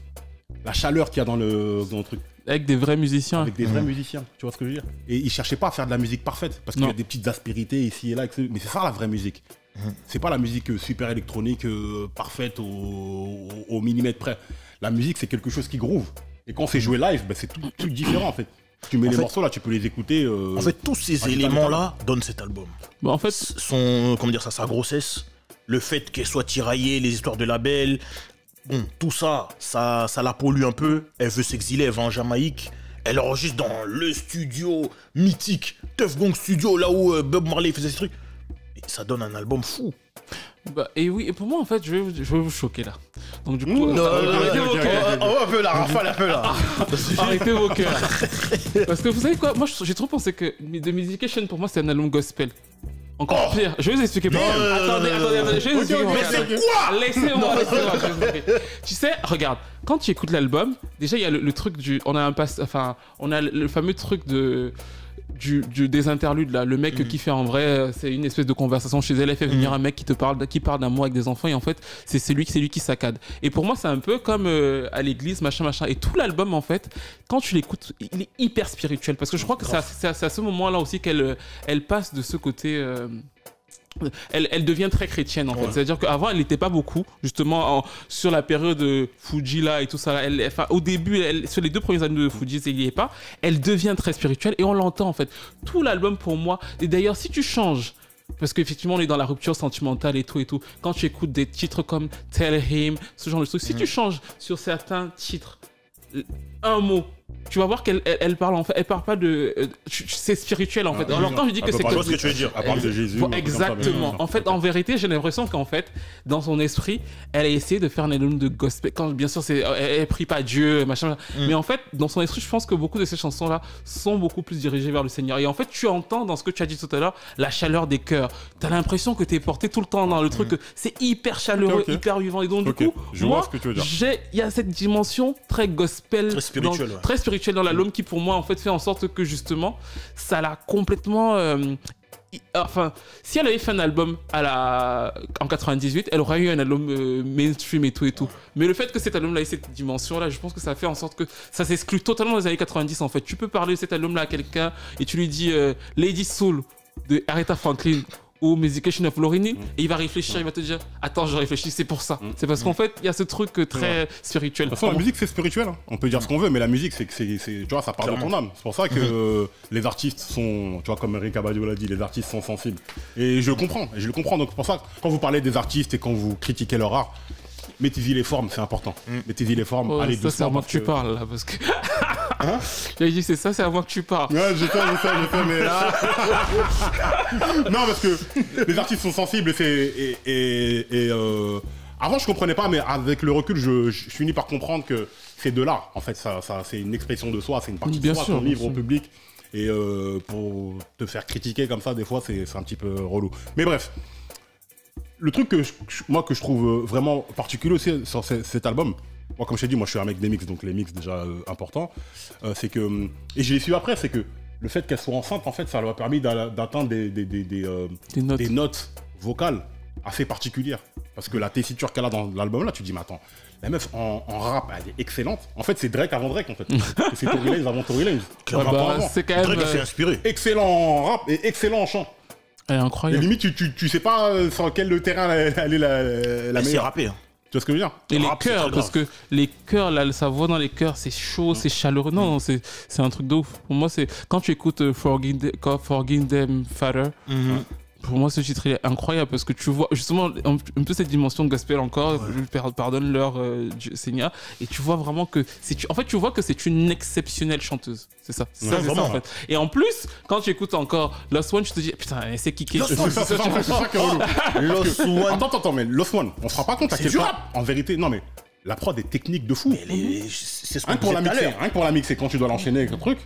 S2: la chaleur qu'il y a dans le truc,
S4: Avec des vrais musiciens.
S2: avec des vrais musiciens, tu vois ce que je veux dire. Et ils cherchaient pas à faire de la musique parfaite, parce qu'il y
S4: Non.
S2: a des petites aspérités ici et là, mais c'est ça la vraie musique. C'est pas la musique super électronique, parfaite au millimètre près. La musique, c'est quelque chose qui groove. Et quand c'est joué live, ben, c'est tout différent en fait. Tu mets
S3: En
S2: les
S3: fait-
S2: morceaux là, tu peux les écouter.
S3: En fait, tous ces
S2: Ah,
S3: éléments-là donnent cet album.
S4: Bah, en fait,
S3: Comment dire ça, sa grossesse, le fait qu'elle soit tiraillée, les histoires de label, bon, tout ça, ça la pollue un peu. Elle veut s'exiler, elle va en Jamaïque. Elle enregistre dans le studio mythique, Tuff Gong Studio, là où Bob Marley faisait ses trucs. Et ça donne un album fou.
S4: bah, et oui, et pour moi, en fait, je vais vous choquer là. Donc, du coup,
S3: Non,
S4: arrêtez vos cœurs.
S3: on va un peu la rafale, un peu là.
S4: Arrêtez vos cœurs. Parce que vous savez quoi, moi j'ai trop pensé que The Medication pour moi c'est un album gospel. Encore pire. Je vais vous expliquer pourquoi. Attendez, je vais vous expliquer pourquoi.
S3: Mais c'est quoi?
S4: Laissez-moi, je vais vous expliquer. Tu sais, regarde, quand tu écoutes l'album, déjà il y a le truc on a le fameux truc des interludes là, le mec qui fait en vrai, c'est une espèce de conversation chez elle, elle fait venir un mec qui parle d'amour avec des enfants et en fait c'est lui qui saccade. Et pour moi c'est un peu comme à l'église machin. Et tout l'album en fait, quand tu l'écoutes, il est hyper spirituel parce que je crois que c'est à ce moment-là aussi qu'elle passe de ce côté. Elle devient très chrétienne en fait. C'est-à-dire qu'avant elle n'était pas beaucoup, justement sur la période Fuji là et tout ça. Au début, sur les 2 premiers albums de Fuji, elle n'y est pas. Elle devient très spirituelle et on l'entend en fait. Tout l'album pour moi. Et d'ailleurs, si tu changes, parce qu'effectivement on est dans la rupture sentimentale et tout, quand tu écoutes des titres comme Tell Him, ce genre de trucs, si tu changes sur certains titres un mot, tu vas voir qu'elle parle en fait, elle parle pas de c'est spirituel en fait. Alors quand je dis que c'est
S3: Je vois ce que tu veux dire.
S2: Elle parle de Jésus.
S4: exactement. En fait, en vérité, j'ai l'impression qu'en fait, dans son esprit, elle a essayé de faire un album de gospel. Quand bien sûr, elle prie pas Dieu, machin. Mais en fait, dans son esprit, je pense que beaucoup de ces chansons-là sont beaucoup plus dirigées vers le Seigneur. Et en fait, tu entends dans ce que tu as dit tout à l'heure la chaleur des cœurs. T'as l'impression que t'es porté tout le temps dans le truc. C'est hyper chaleureux,
S2: Ok.
S4: hyper vivant. Et donc
S2: Ok.
S4: du coup,
S2: Je
S4: moi,
S2: vois ce que tu veux dire.
S4: il y a cette dimension très gospel,
S3: Très spirituelle, ouais.
S4: très spirituel dans l'album qui, pour moi, en fait en sorte que justement, ça l'a complètement. Enfin, si elle avait fait un album en 98, elle aurait eu un album mainstream et tout. Mais le fait que cet album-là ait cette dimension-là, je pense que ça fait en sorte que ça s'exclut totalement des années 90 en fait. Tu peux parler de cet album-là à quelqu'un et tu lui dis Lady Soul de Aretha Franklin ou Medication of Lauryn Hill et il va réfléchir, il va te dire attends, je réfléchis, c'est pour ça. C'est parce qu'en fait, il y a ce truc très spirituel.
S2: De toute façon, la musique c'est spirituel, hein. On peut dire ce qu'on veut, mais la musique c'est tu vois, ça part de ton âme. C'est pour ça que les artistes sont, tu vois, comme Eric Abadio l'a dit, les artistes sont sensibles. Et je le comprends. Donc c'est pour ça que quand vous parlez des artistes et quand vous critiquez leur art, mettez-y les formes, c'est important. Mettez-y les formes, allez doucement.
S4: Ça c'est à moi que tu parles là, parce que... Hein? J'avais dit c'est à moi que tu parles.
S2: Ouais, je sais, mais... Non, parce que les artistes sont sensibles avant je comprenais pas, mais avec le recul, je finis par comprendre que c'est de l'art. En fait, ça c'est une expression de soi, c'est une partie de soi qu'on livre au public. Et pour te faire critiquer comme ça, des fois, c'est un petit peu relou. Mais bref, le truc que je trouve vraiment particulier aussi sur cet album, moi, comme je t'ai dit, moi je suis un mec des mix, donc les mix déjà importants, c'est que, et je l'ai su après, c'est que le fait qu'elle soit enceinte, en fait, ça lui a permis d'atteindre des notes vocales assez particulières. Parce que la tessiture qu'elle a dans l'album là, tu te dis, mais attends, la meuf en rap, elle est excellente. En fait, c'est Drake avant Drake, en fait. C'est Tory Lanez avant Tory Lanez.
S4: C'est quand même...
S3: Drake s'est inspiré.
S2: Excellent en rap et excellent en chant.
S4: Elle est incroyable.
S2: Et limite, tu sais pas sur quel terrain elle est la meilleure.
S3: C'est rappé, hein.
S2: Tu vois ce que je veux dire?
S4: Et les chœurs, parce que les chœurs, là, sa voix dans les chœurs, c'est chaud, c'est chaleureux. Non, c'est un truc de ouf. Pour moi, c'est quand tu écoutes Forgive Them, Father, pour moi, ce titre il est incroyable parce que tu vois justement un peu cette dimension de gospel encore. Pardonne-leur, Seigneur. Et tu vois vraiment que tu vois que c'est une exceptionnelle chanteuse. C'est ça. C'est ça en fait. Et en plus, quand tu écoutes encore Lost One, tu te dis putain, c'est kické.
S2: C'est ça qui est relou. Lost One. Attends, mais Lost One, on se rend pas compte à quel point. En vérité, non mais la prod est technique de fou.
S3: C'est ce
S2: qu'on disait tout à l'heure. Rien que pour la mixer, quand tu dois l'enchaîner avec un truc.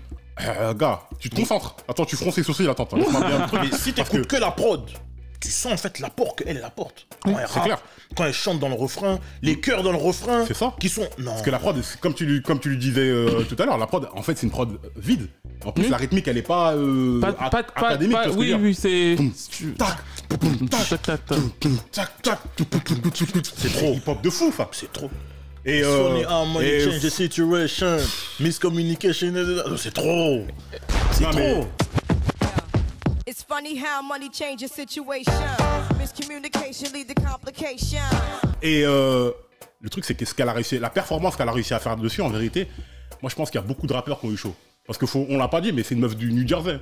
S2: Gars, tu te concentres. Attends, tu fronces les sourcils, attends. Laisse-moi bien le truc.
S3: Mais si t'écoutes que la prod, tu sens en fait l'apport qu'elle apporte. Quand elle rappe,
S2: clair.
S3: Quand elle chante dans le refrain, les chœurs dans le refrain,
S2: c'est ça.
S3: Qui sont... Non.
S2: Parce que la prod, comme tu lui disais tout à l'heure, la prod, en fait, c'est une prod vide. En plus, la rythmique, elle est pas académique.
S4: Oui, c'est...
S3: C'est trop.
S2: Hip-hop de fou, ça.
S3: C'est trop. Et change the situation, miscommunication, c'est trop. C'est trop.
S5: It's funny how money changes the situation. Miscommunication lead to complication.
S2: Et le truc, c'est que ce qu'elle a réussi, la performance qu'elle a réussi à faire dessus, en vérité, moi je pense qu'il y a beaucoup de rappeurs qui ont eu chaud. Parce que on l'a pas dit, mais c'est une meuf du New Jersey.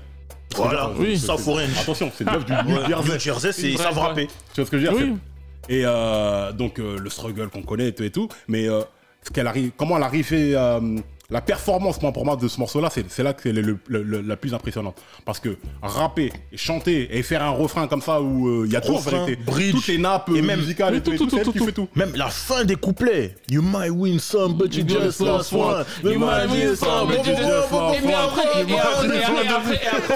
S3: Voilà, oui, ça faut rien.
S2: Attention, c'est une meuf du New Jersey.
S3: New Jersey, c'est ça frappé.
S2: Tu vois ce que je veux dire? Oui. Et donc le struggle qu'on connaît et tout, mais comment elle arrive la performance pour moi de ce morceau-là, c'est là que c'est la plus impressionnante. Parce que rapper, et chanter et faire un refrain comme ça où il y a tout en vérité, toutes les nappes musicales et tout, c'est elle qui fait tout.
S3: Même la fin des couplets. You might win some, but you just lost one. You might win some, but you just lost one.
S4: Et après,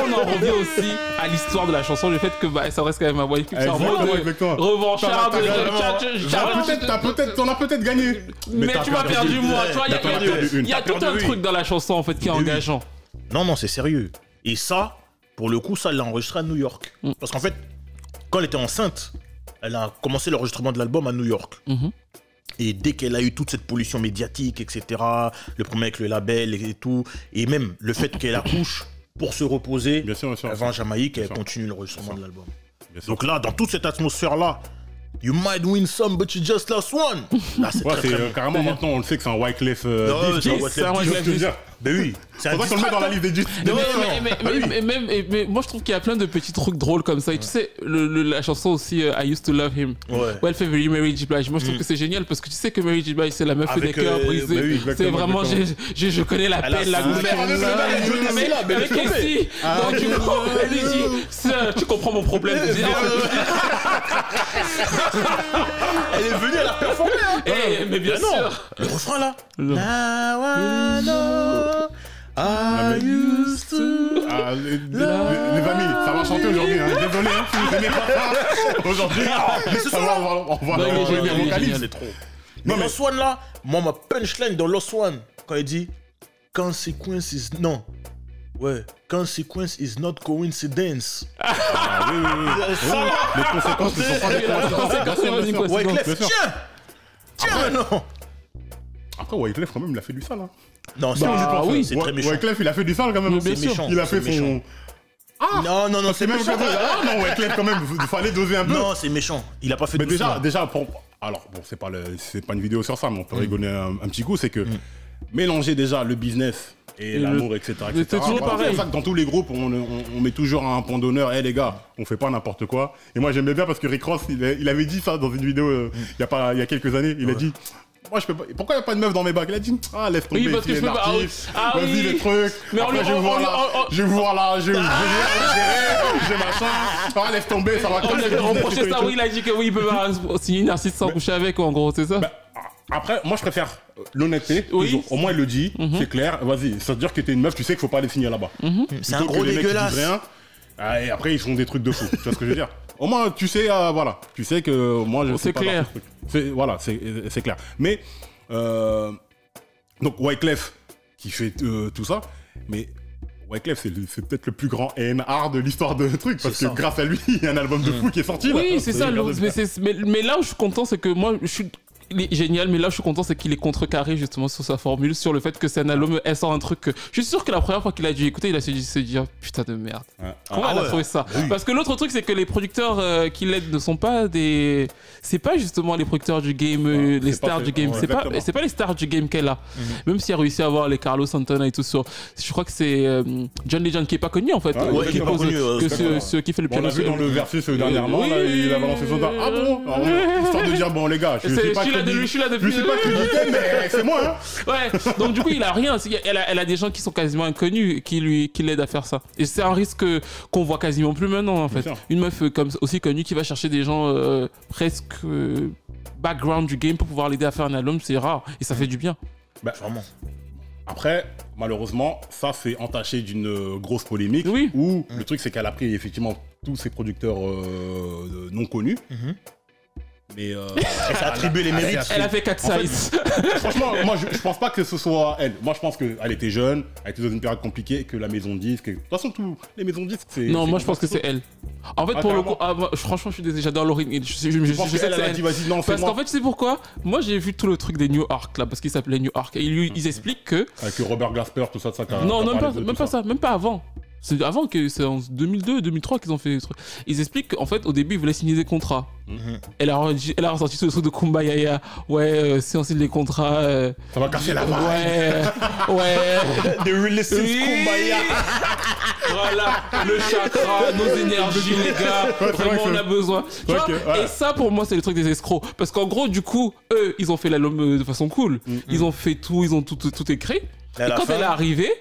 S4: on en revient aussi à l'histoire de la chanson, le fait que ça reste quand même un boy clip. C'est en mode revanchard.
S2: T'en as peut-être gagné.
S4: Mais tu m'as perdu moi. Il y a tout un truc dans la chanson en fait qui est engageant.
S3: Non, c'est sérieux. Et ça, pour le coup, ça l'a enregistré à New York. Parce qu'en fait, quand elle était enceinte, elle a commencé l'enregistrement de l'album à New York. Et dès qu'elle a eu toute cette pollution médiatique, etc., le problème avec le label et tout, et même le fait qu'elle accouche pour se reposer,
S2: bien sûr.
S3: elle va en Jamaïque et elle continue l'enregistrement de l'album. Donc là, dans toute cette atmosphère-là, You might win some, but you just lost one. Là, c'est très
S2: carrément maintenant, on le sait que c'est un Wyclef.
S3: C'est un Wyclef. Ben oui.
S2: C'est pour ça qu'on le met dans la liste des disques.
S4: Mais moi, je trouve qu'il y a plein de petits trucs drôles comme ça. Et tu sais, la chanson aussi, I Used to Love Him, où elle fait Very Mary J. Blige. Moi, je trouve que c'est génial parce que tu sais que Mary J. Blige, c'est la meuf des cœurs brisés. C'est vraiment, je connais la peine, la gouverne. Mais avec ici. Donc, du coup, elle lui dit, tu comprends mon problème.
S3: Elle est venue, elle a performé.
S4: Mais bien sûr.
S3: Le refrain là. Now I know I used to.
S2: Les amis, ça va chanter aujourd'hui. Désolé, si vous n'aimez pas ça aujourd'hui.
S3: Mais ce soir,
S2: on va
S3: c'est trop. Mais Lost One là, moi ma punchline dans Lost One, quand il dit Consequence is... Non. Ouais. Consequence is not coincidence.
S2: Ah oui. Les conséquences ne sont pas des conséquences.
S3: Wyclef, tiens, non.
S2: Après, Wyclef, quand même, il a fait du sale. Hein.
S3: Non, c'est
S4: oui,
S3: c'est très méchant.
S2: Wyclef, il a fait du sale quand même.
S4: Bien sûr.
S3: méchant.
S2: Il a fait
S3: c'est
S2: son.
S3: méchant. Non, c'est
S2: Même
S3: méchant.
S2: non, Wyclef, quand même, il fallait doser un peu.
S3: Non, c'est méchant. Il a pas fait
S2: Mais
S3: de doucement.
S2: déjà, pour. Alors, bon, c'est pas une vidéo sur ça, mais on peut rigoler un petit coup. C'est que mélanger déjà le business et l'amour, etc.
S4: C'est toujours pareil.
S2: C'est pour ça que dans tous les groupes, on met toujours un point d'honneur. Hé les gars, on fait pas n'importe quoi. Et moi, j'aimais bien parce que Rick Ross, il avait dit ça dans une vidéo il y a quelques années. Il a dit. Moi, je peux pas. Pourquoi il n'y a pas de meuf dans mes bacs? Il a dit, laisse tomber.
S4: Oui, parce que je peux pas.
S2: Vas-y, les trucs.
S4: Mais
S2: après, je vais voir là, j'ai machin. Laisse tomber, ça va
S4: On a reproché ça, oui, il a dit que oui, il peut pas signer une artiste sans coucher avec, en gros, c'est ça?
S2: Après, moi, je préfère l'honnêteté.
S4: Oui.
S2: Au moins, il le dit, c'est clair. Vas-y, ça veut dire que t'es une meuf, tu sais qu'il faut pas aller signer là-bas.
S3: C'est un gros dégueulasse.
S2: Et après, ils font des trucs de fou. Tu vois ce que je veux dire? Au moins, tu sais, voilà. Tu sais que moi, je sais pas.
S4: C'est clair.
S2: Voilà, c'est clair. Mais, donc, Wyclef, qui fait tout ça, mais Wyclef, c'est peut-être le plus grand A&R de l'histoire de truc, parce que grâce à lui, il y a un album de fou qui est sorti.
S4: Oui,
S2: là.
S4: c'est ça. Mais là où je suis content, c'est que moi, il est génial, mais là, je suis content, c'est qu'il est contrecarré justement sur sa formule, sur le fait que c'est un album, elle sort un truc que... Je suis sûr que la première fois qu'il a dû écouter, il a se dit putain de merde. Comment elle a trouvé ça? Parce que l'autre truc, c'est que les producteurs qui l'aident ne sont pas des... C'est pas justement les producteurs du game, les stars du game. C'est pas les stars du game qu'elle a. Même s'il a réussi à avoir les Carlos Santana et tout sur... Je crois que c'est John Legend qui est pas connu en fait.
S3: Qui est pas connu.
S4: Ceux qui fait le
S2: On l'a vu dans le versus dernièrement, là, il a balancé son ah bon? Histoire de dire, bon les gars, je sais pas
S4: je suis là depuis.
S2: Je sais pas crédité, mais c'est moi, hein.
S4: Ouais, donc du coup, il a rien. Elle a des gens qui sont quasiment inconnus qui l'aident à faire ça. Et c'est un risque qu'on voit quasiment plus maintenant, en fait. Une meuf comme aussi connue qui va chercher des gens presque background du game pour pouvoir l'aider à faire un album, c'est rare. Et ça fait du bien.
S2: Bah, vraiment. Après, malheureusement, ça c'est entaché d'une grosse polémique.
S4: Oui.
S2: Où le truc, c'est qu'elle a pris effectivement tous ces producteurs non connus. Mais
S3: elle s'est attribué les mérites.
S4: Elle a fait 4 size.
S2: Franchement, moi je pense pas que ce soit elle. Moi je pense qu'elle était jeune, elle était dans une période compliquée, que la maison de disques. De toute façon, tous les maisons de disques, c'est.
S4: Non, moi je pense que c'est elle. En fait, pour le coup, franchement, je suis désolé, j'adore Lauryn Hill. Je sais que c'est elle.
S2: Dit, vas-y, non,
S4: parce qu'en fait, tu sais pourquoi? Moi j'ai vu tout le truc des New Ark là, parce qu'il s'appelait New Ark. Et ils expliquent que.
S2: Avec Robert Glasper, tout ça,
S4: Non, même pas ça, même pas avant. C'est avant que c'est en 2002, 2003 qu'ils ont fait des trucs. Ils expliquent qu'en fait au début ils voulaient signer des contrats. Elle a ressorti tout le truc de Kumbaya. Ouais, si on signe les contrats.
S2: Ça va casser la main.
S4: Ouais.
S3: The Realistic Kumbaya.
S4: Voilà, le chakra, nos énergies, les gars. Vraiment, on a besoin. Tu vois, et ça pour moi c'est le truc des escrocs. Parce qu'en gros, du coup, eux, ils ont fait l'album de façon cool. Ils ont fait tout, ils ont tout écrit. Et quand elle est arrivée,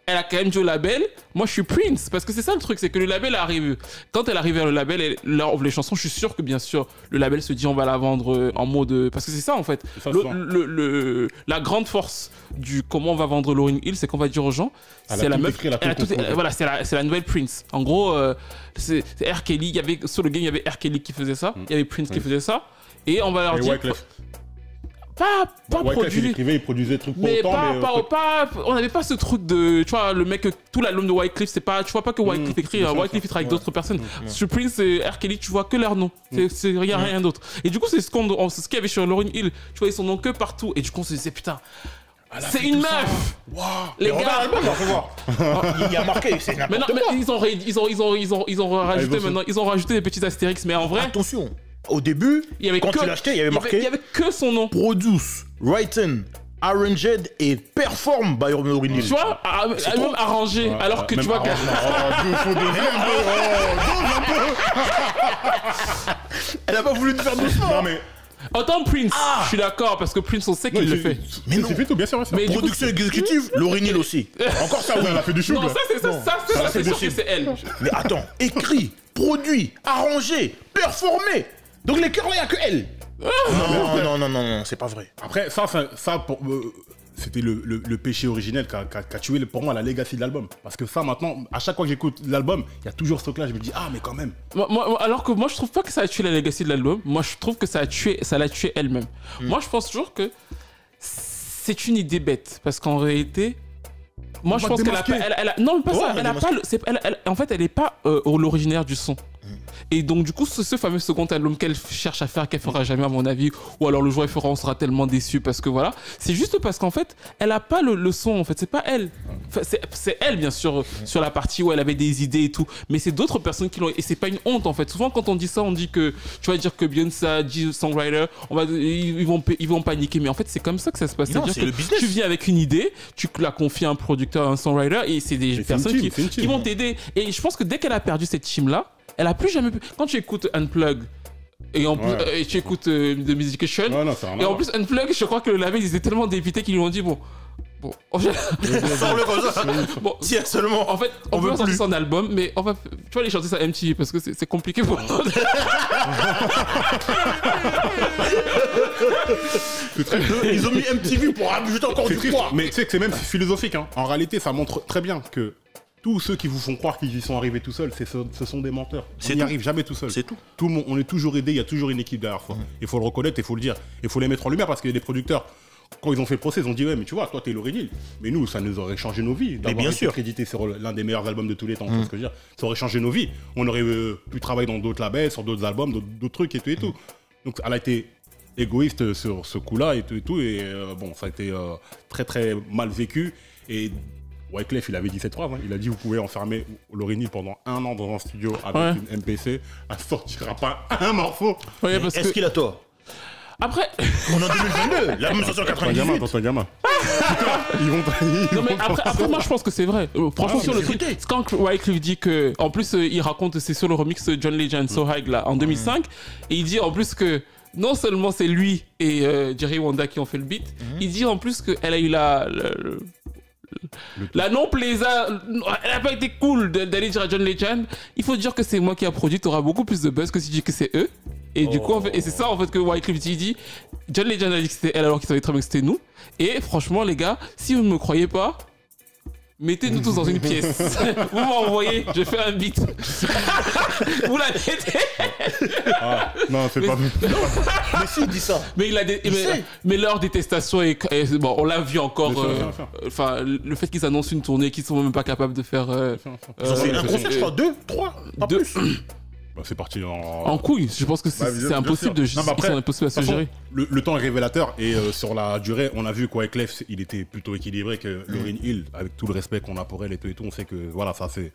S4: elle a quand même dit au label, moi je suis Prince, parce que c'est ça le truc, c'est que le label arrive. Quand elle arrive vers le label, les chansons, je suis sûr que bien sûr, le label se dit on va la vendre en mode... Parce que c'est ça en fait. La grande force du comment on va vendre Lauryn Hill, c'est qu'on va dire aux gens, c'est la meuf, voilà, c'est la nouvelle Prince. En gros, c'est R. Kelly, sur le game, il y avait R. Kelly qui faisait ça, il y avait Prince qui faisait ça, et on va leur dire... Pas produit.
S2: Il produisait des trucs
S4: mais on n'avait pas ce truc de, tu vois, le mec, tout l'album de Wyclef, c'est pas, tu vois pas que Wyclef écrit, Wyclef il travaille avec d'autres personnes. Sur Prince et R. Kelly, tu vois que leur nom, c'est rien d'autre. Et du coup, c'est ce qu'il y avait sur Lauryn Hill, tu vois, ils sont noms que partout, et du coup, on se disait putain, c'est une meuf. Les gars,
S3: il y a marqué, c'est n'importe quoi.
S4: Mais ils ont rajouté maintenant, ils ont rajouté des petits astérix, mais en vrai,
S3: attention. Au début, quand tu l'achetais, il y avait marqué.
S4: Il y avait que son nom.
S3: Produce, written, arranged et perform by Lauryn Hill.
S4: Tu vois, même arrangé, alors que tu vois.
S3: Elle a pas voulu te faire doucement.
S2: Non mais.
S4: Autant Prince, je suis d'accord, parce que Prince, on sait qu'il le fait.
S2: Mais non, c'est fait tout, bien sûr.
S3: Mais production exécutive, Lauryn Hill aussi. Encore ça, oui.
S2: Elle a fait du chou.
S4: Non, ça, c'est sûr que c'est elle.
S3: Mais attends, écrit, produit, arrangé, performé. Donc les chœurs, il n'y a que elle. Non, c'est pas vrai.
S2: Après, ça c'était le péché originel qui a tué pour moi la legacy de l'album. Parce que ça, maintenant, à chaque fois que j'écoute l'album, il y a toujours ce truc-là, je me dis, mais quand même.
S4: Alors que moi, je trouve pas que ça a tué la legacy de l'album. Moi, je trouve que ça l'a tué elle-même. Moi, je pense toujours que c'est une idée bête. Parce qu'en réalité, Moi,
S2: On
S4: je
S2: va
S4: pense
S2: te
S4: qu'elle a pas.
S2: démasquer.
S4: Non, mais pas
S3: Ouais,
S4: ça.
S3: on va
S4: Elle a pas. En fait, elle est pas l'originaire du son. Et donc, du coup, ce fameux second album qu'elle cherche à faire, qu'elle fera jamais, à mon avis, ou alors le jour où elle fera, on sera tellement déçus parce que voilà, c'est juste parce qu'en fait, elle a pas le son, en fait, c'est pas elle. Enfin, c'est elle, bien sûr, sur la partie où elle avait des idées et tout, mais c'est d'autres personnes qui l'ont, et c'est pas une honte, en fait. Souvent, quand on dit ça, on dit que, tu vas dire que Beyoncé a dit songwriter, ils vont paniquer, mais en fait, c'est comme ça que ça se passe.
S3: Non,
S4: C'est-à-dire
S3: c'est le
S4: que
S3: business.
S4: tu viens avec une idée, tu la confies à un producteur, à un songwriter, et c'est des
S2: c'est
S4: personnes
S2: une team,
S4: qui vont t'aider. Et je pense que dès qu'elle a perdu cette team-là, elle a plus jamais pu. Quand tu écoutes Unplug et en plus
S2: Ouais.
S4: et tu écoutes The Musication,
S2: Ouais, non, c'est rien à
S4: et en
S2: voir.
S4: plus Unplug, je crois que le label ils étaient tellement dépités qu'ils lui ont dit bon,
S3: Sors-le comme ça.
S4: bon,
S3: Si seulement.
S4: en fait, on
S3: veut
S4: peut sortir
S3: plus.
S4: son album, mais on va, tu vas aller chanter ça à MTV parce que c'est compliqué pour nous.
S3: Ils ont mis MTV pour ajouter encore
S2: C'est
S3: du
S2: triste,
S3: poids.
S2: mais tu sais que c'est même philosophique. Hein. En réalité, ça montre très bien que tous ceux qui vous font croire qu'ils y sont arrivés tout seuls, ce sont des menteurs. On
S3: C'est
S2: n'y
S3: tout.
S2: arrive jamais tout seul.
S3: C'est tout.
S2: Tout le monde, on est toujours aidé, il y a toujours une équipe derrière soi. Il faut le reconnaître, il faut le dire. Il faut les mettre en lumière parce qu'il y a des producteurs. Quand ils ont fait le procès, ils ont dit ouais, mais tu vois, toi t'es Lauryn Hill. Mais nous, ça nous aurait changé nos vies. D'avoir
S3: bien
S2: été
S3: sûr.
S2: crédité sur l'un des meilleurs albums de tous les temps. Tu vois ce que je veux dire. Ça aurait changé nos vies. On aurait pu travailler dans d'autres labels, sur d'autres albums, d'autres trucs et tout et tout. Donc elle a été égoïste sur ce coup-là et tout et tout. Et bon, ça a été très très mal vécu. Et Wyclef, il avait dit cette phrase. Hein. Il a dit vous pouvez enfermer Lauryn Hill pendant 1 an dans un studio avec
S4: Ouais.
S2: une MPC, elle sortira pas un morceau.
S4: Ouais, parce
S3: Est-ce
S4: que
S3: qu'il a tort?
S4: après,
S3: On est en 2022. La même sortie en
S2: T'es un gamin,
S3: 98.
S2: t'es un gamin. Ils vont
S4: non mais après moi je pense que c'est vrai. Franchement
S3: Ah,
S4: sur le
S3: c'est
S4: truc,
S3: vérité.
S4: c'est quand Wyclef dit que, en plus il raconte, c'est sur le remix John Legend So High là en 2005, et il dit en plus que non seulement c'est lui et Jerry Wanda qui ont fait le beat, il dit en plus qu'elle a eu la non-plaisir, elle n'a pas été cool d'aller dire à John Legend, il faut dire que c'est moi qui a produit, t'auras beaucoup plus de buzz que si tu dis que c'est eux. Et du coup, en fait, et c'est ça en fait que Wyclef dit, John Legend a dit que c'était elle alors qu'il savait très bien que c'était nous. Et franchement les gars, si vous ne me croyez pas, mettez-nous tous dans une pièce. Vous m'envoyez, je fais un beat. Vous la mettez.
S2: Ah, non, c'est pas.
S3: Mais si, il dit ça.
S4: Mais, mais leur détestation est bon, on l'a vu encore.
S2: Bien sûr.
S4: Enfin, le fait qu'ils annoncent une tournée qu'ils sont même pas capables de faire.
S3: Ils ont fait un
S2: c'est-
S3: concert, je crois, 2, 3, pas
S4: deux-
S3: plus.
S2: Bah, c'est parti
S4: En couille, je pense que c'est
S2: Bah, bien
S4: c'est impossible
S2: sûr.
S4: de
S2: Non, mais après,
S4: c'est impossible à se
S2: de toute
S4: gérer.
S2: façon, le temps est révélateur et sur la durée, on a vu quoi Wyclef, il était plutôt équilibré que Lauryn Hill, avec tout le respect qu'on a pour elle et tout. On sait que voilà, ça c'est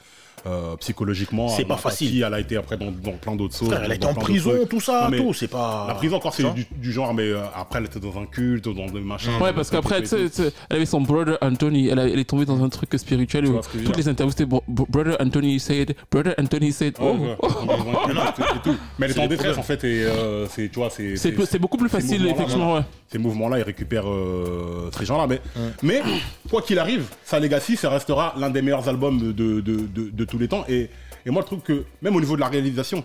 S2: psychologiquement.
S3: C'est
S2: elle
S3: pas
S2: n'a
S3: facile.
S2: qui, elle a été après dans plein d'autres choses.
S3: Frère, elle a été
S2: dans
S3: en
S2: plein
S3: prison,
S2: d'autres
S3: tout ça,
S2: Non, mais
S3: tout. C'est pas.
S2: La prison encore
S3: Tu
S2: c'est
S3: vois
S2: du genre, mais après elle était dans un culte, dans des machins.
S4: Ouais, parce qu'après, tu sais, elle avait son brother Anthony, elle est tombée dans un truc spirituel où
S2: vois ce que je veux
S4: toutes
S2: dire.
S4: les interviews c'était brother Anthony said,
S2: Oh, ouais, dans un culte et tout. Mais elle est
S3: C'est
S2: en
S3: les
S2: détresse
S3: problèmes.
S2: en fait et c'est tu vois
S4: c'est beaucoup plus
S2: ces
S4: facile,
S2: mouvements-là,
S4: effectivement, ouais.
S2: Ces mouvements-là, ils récupèrent ces gens-là. Mais quoi qu'il arrive, sa legacy, ça restera l'un des meilleurs albums de tous les temps. Et moi, je trouve que même au niveau de la réalisation,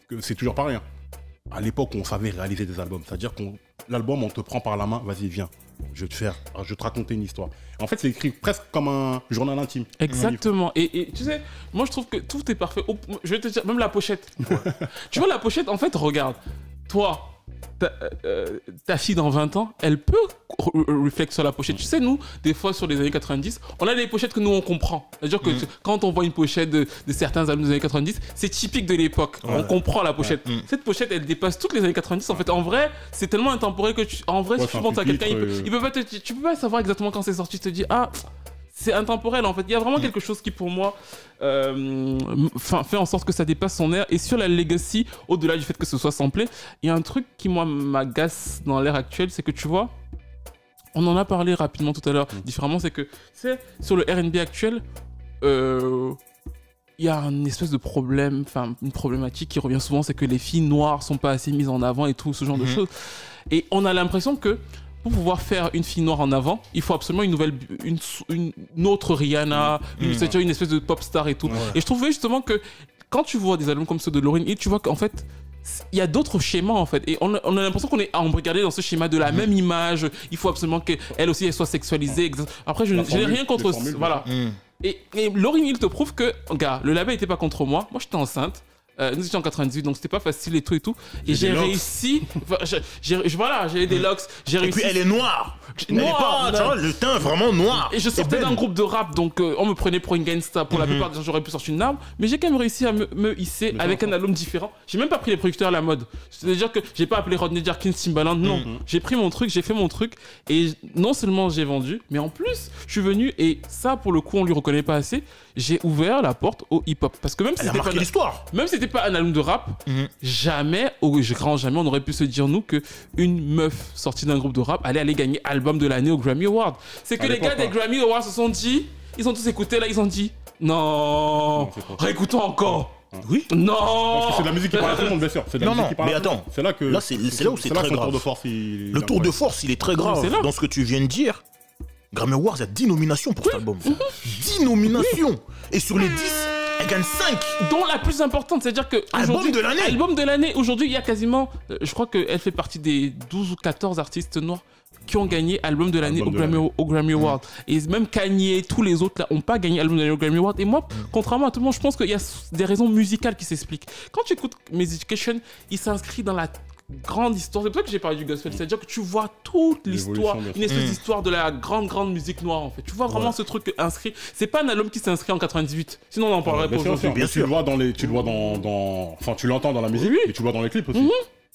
S2: que c'est toujours pareil. Hein. À l'époque, on savait réaliser des albums. C'est-à-dire que l'album, on te prend par la main, vas-y, viens. Je vais te raconter une histoire. En fait, c'est écrit presque comme un journal intime.
S4: Exactement. Et tu sais, moi je trouve que tout est parfait. Je vais te dire, même la pochette. Tu vois, la pochette, en fait, regarde. Toi, ta fille dans 20 ans, elle peut réfléchir sur la pochette. Tu sais, nous, des fois, sur les années 90, on a des pochettes que nous, on comprend. C'est-à-dire que quand on voit une pochette de certains albums des années 90, c'est typique de l'époque. On comprend la pochette. Cette pochette, elle dépasse toutes les années 90. En fait, en vrai, c'est tellement intemporel que, en vrai,
S2: Ouais,
S4: si tu
S2: c'est un
S4: montres à
S2: pupitre,
S4: quelqu'un, il peut pas tu peux pas savoir exactement quand c'est sorti. Tu te dis, ah... C'est intemporel en fait. Il y a vraiment quelque chose qui pour moi fait en sorte que ça dépasse son air. Et sur la legacy, au-delà du fait que ce soit samplé, il y a un truc qui moi m'agace dans l'ère actuelle, c'est que tu vois, on en a parlé rapidement tout à l'heure différemment, c'est que tu sais, sur le R&B actuel, il y a une espèce de problème, enfin une problématique qui revient souvent, c'est que les filles noires sont pas assez mises en avant et tout ce genre de choses. Et on a l'impression que pour pouvoir faire une fille noire en avant, il faut absolument une autre Rihanna, c'est-à-dire une espèce de pop star et tout. Et je trouvais justement que quand tu vois des albums comme ceux de Lauryn Hill, tu vois qu'en fait, il y a d'autres schémas en fait. Et on a l'impression qu'on est embrigadé dans ce schéma de la même image. Il faut absolument qu'elle aussi elle soit sexualisée. Après, je n'ai rien contre...
S2: formules,
S4: Voilà. Et Lauryn Hill te prouve que, gars, le label n'était pas contre moi. Moi, j'étais enceinte. nous étions en 98, donc c'était pas facile et tout et tout. Et
S3: J'ai
S4: j'ai
S3: des locks.
S4: réussi. Enfin, voilà, j'avais des locks. J'ai
S3: Et
S4: réussi.
S3: puis elle est noire. Elle est
S4: Noire,
S3: pas, tu vois, le teint vraiment noir.
S4: Et je sortais
S3: belle.
S4: d'un groupe de rap, donc on me prenait pour une gangsta. Pour la plupart des gens, j'aurais pu sortir une arme, mais j'ai quand même réussi à me hisser avec un album différent. J'ai même pas pris les producteurs à la mode. C'est-à-dire que j'ai pas appelé Rodney Jerkins, Timbaland, non. J'ai pris mon truc, j'ai fait mon truc, et non seulement j'ai vendu, mais en plus, je suis venu, et ça, pour le coup, on lui reconnaît pas assez, j'ai ouvert la porte au hip-hop. Parce que même si
S3: Elle a
S4: c'était pas
S3: marqué l'histoire.
S4: même si c'était pas un album de rap, jamais, au grand jamais, on aurait pu se dire, nous, que une meuf sortie d'un groupe de rap allait aller gagner album de l'année au Grammy Award. C'est que
S2: À
S4: les gars
S2: l'époque,
S4: des Grammy Awards se sont dit, ils ont tous écouté, là, ils ont dit, non,
S2: c'est pas-
S4: réécoutons encore.
S3: Oui.
S4: Non.
S2: Parce que c'est de la musique qui parle à tout le monde, bien sûr. C'est de la
S3: Non,
S2: musique
S3: non,
S2: qui parle
S3: mais
S2: à tout le monde.
S3: attends.
S2: C'est là que.
S3: Là, c'est là où c'est très
S2: que le
S3: grave.
S2: tour de force, il.
S3: Le tour de force, il est très grave.
S4: C'est là.
S3: Dans ce que tu viens de dire, Grammy Awards, il y a 10 nominations pour cet album. 10 nominations. Et sur les 10, elle gagne 5.
S4: Dont la plus importante, c'est-à-dire que
S3: Album
S4: aujourd'hui,
S3: de l'année.
S4: album de l'année, aujourd'hui, il y a quasiment, je crois qu'elle fait partie des 12 ou 14 artistes noirs qui ont gagné album de l'année
S2: Album de
S4: au Grammy Award. Et même Kanye, tous les autres là, ont pas gagné album de l'année au Grammy Award. Et moi, contrairement à tout le monde, je pense qu'il y a des raisons musicales qui s'expliquent. Quand tu écoutes Education, il s'inscrit dans la grande histoire. C'est pour ça que j'ai parlé du gospel. C'est-à-dire que tu vois toute l'histoire,
S2: L'évolution, bien
S4: une espèce d'histoire de la grande musique noire en fait. Tu vois vraiment ce truc inscrit. C'est pas un album qui s'est inscrit en 98. Sinon on en parlerait pas
S2: Bien sûr,
S4: aujourd'hui.
S2: bien sûr. Tu le vois dans les, tu le vois dans, enfin, tu l'entends dans la musique,
S4: Oui.
S2: mais tu le vois dans les clips aussi.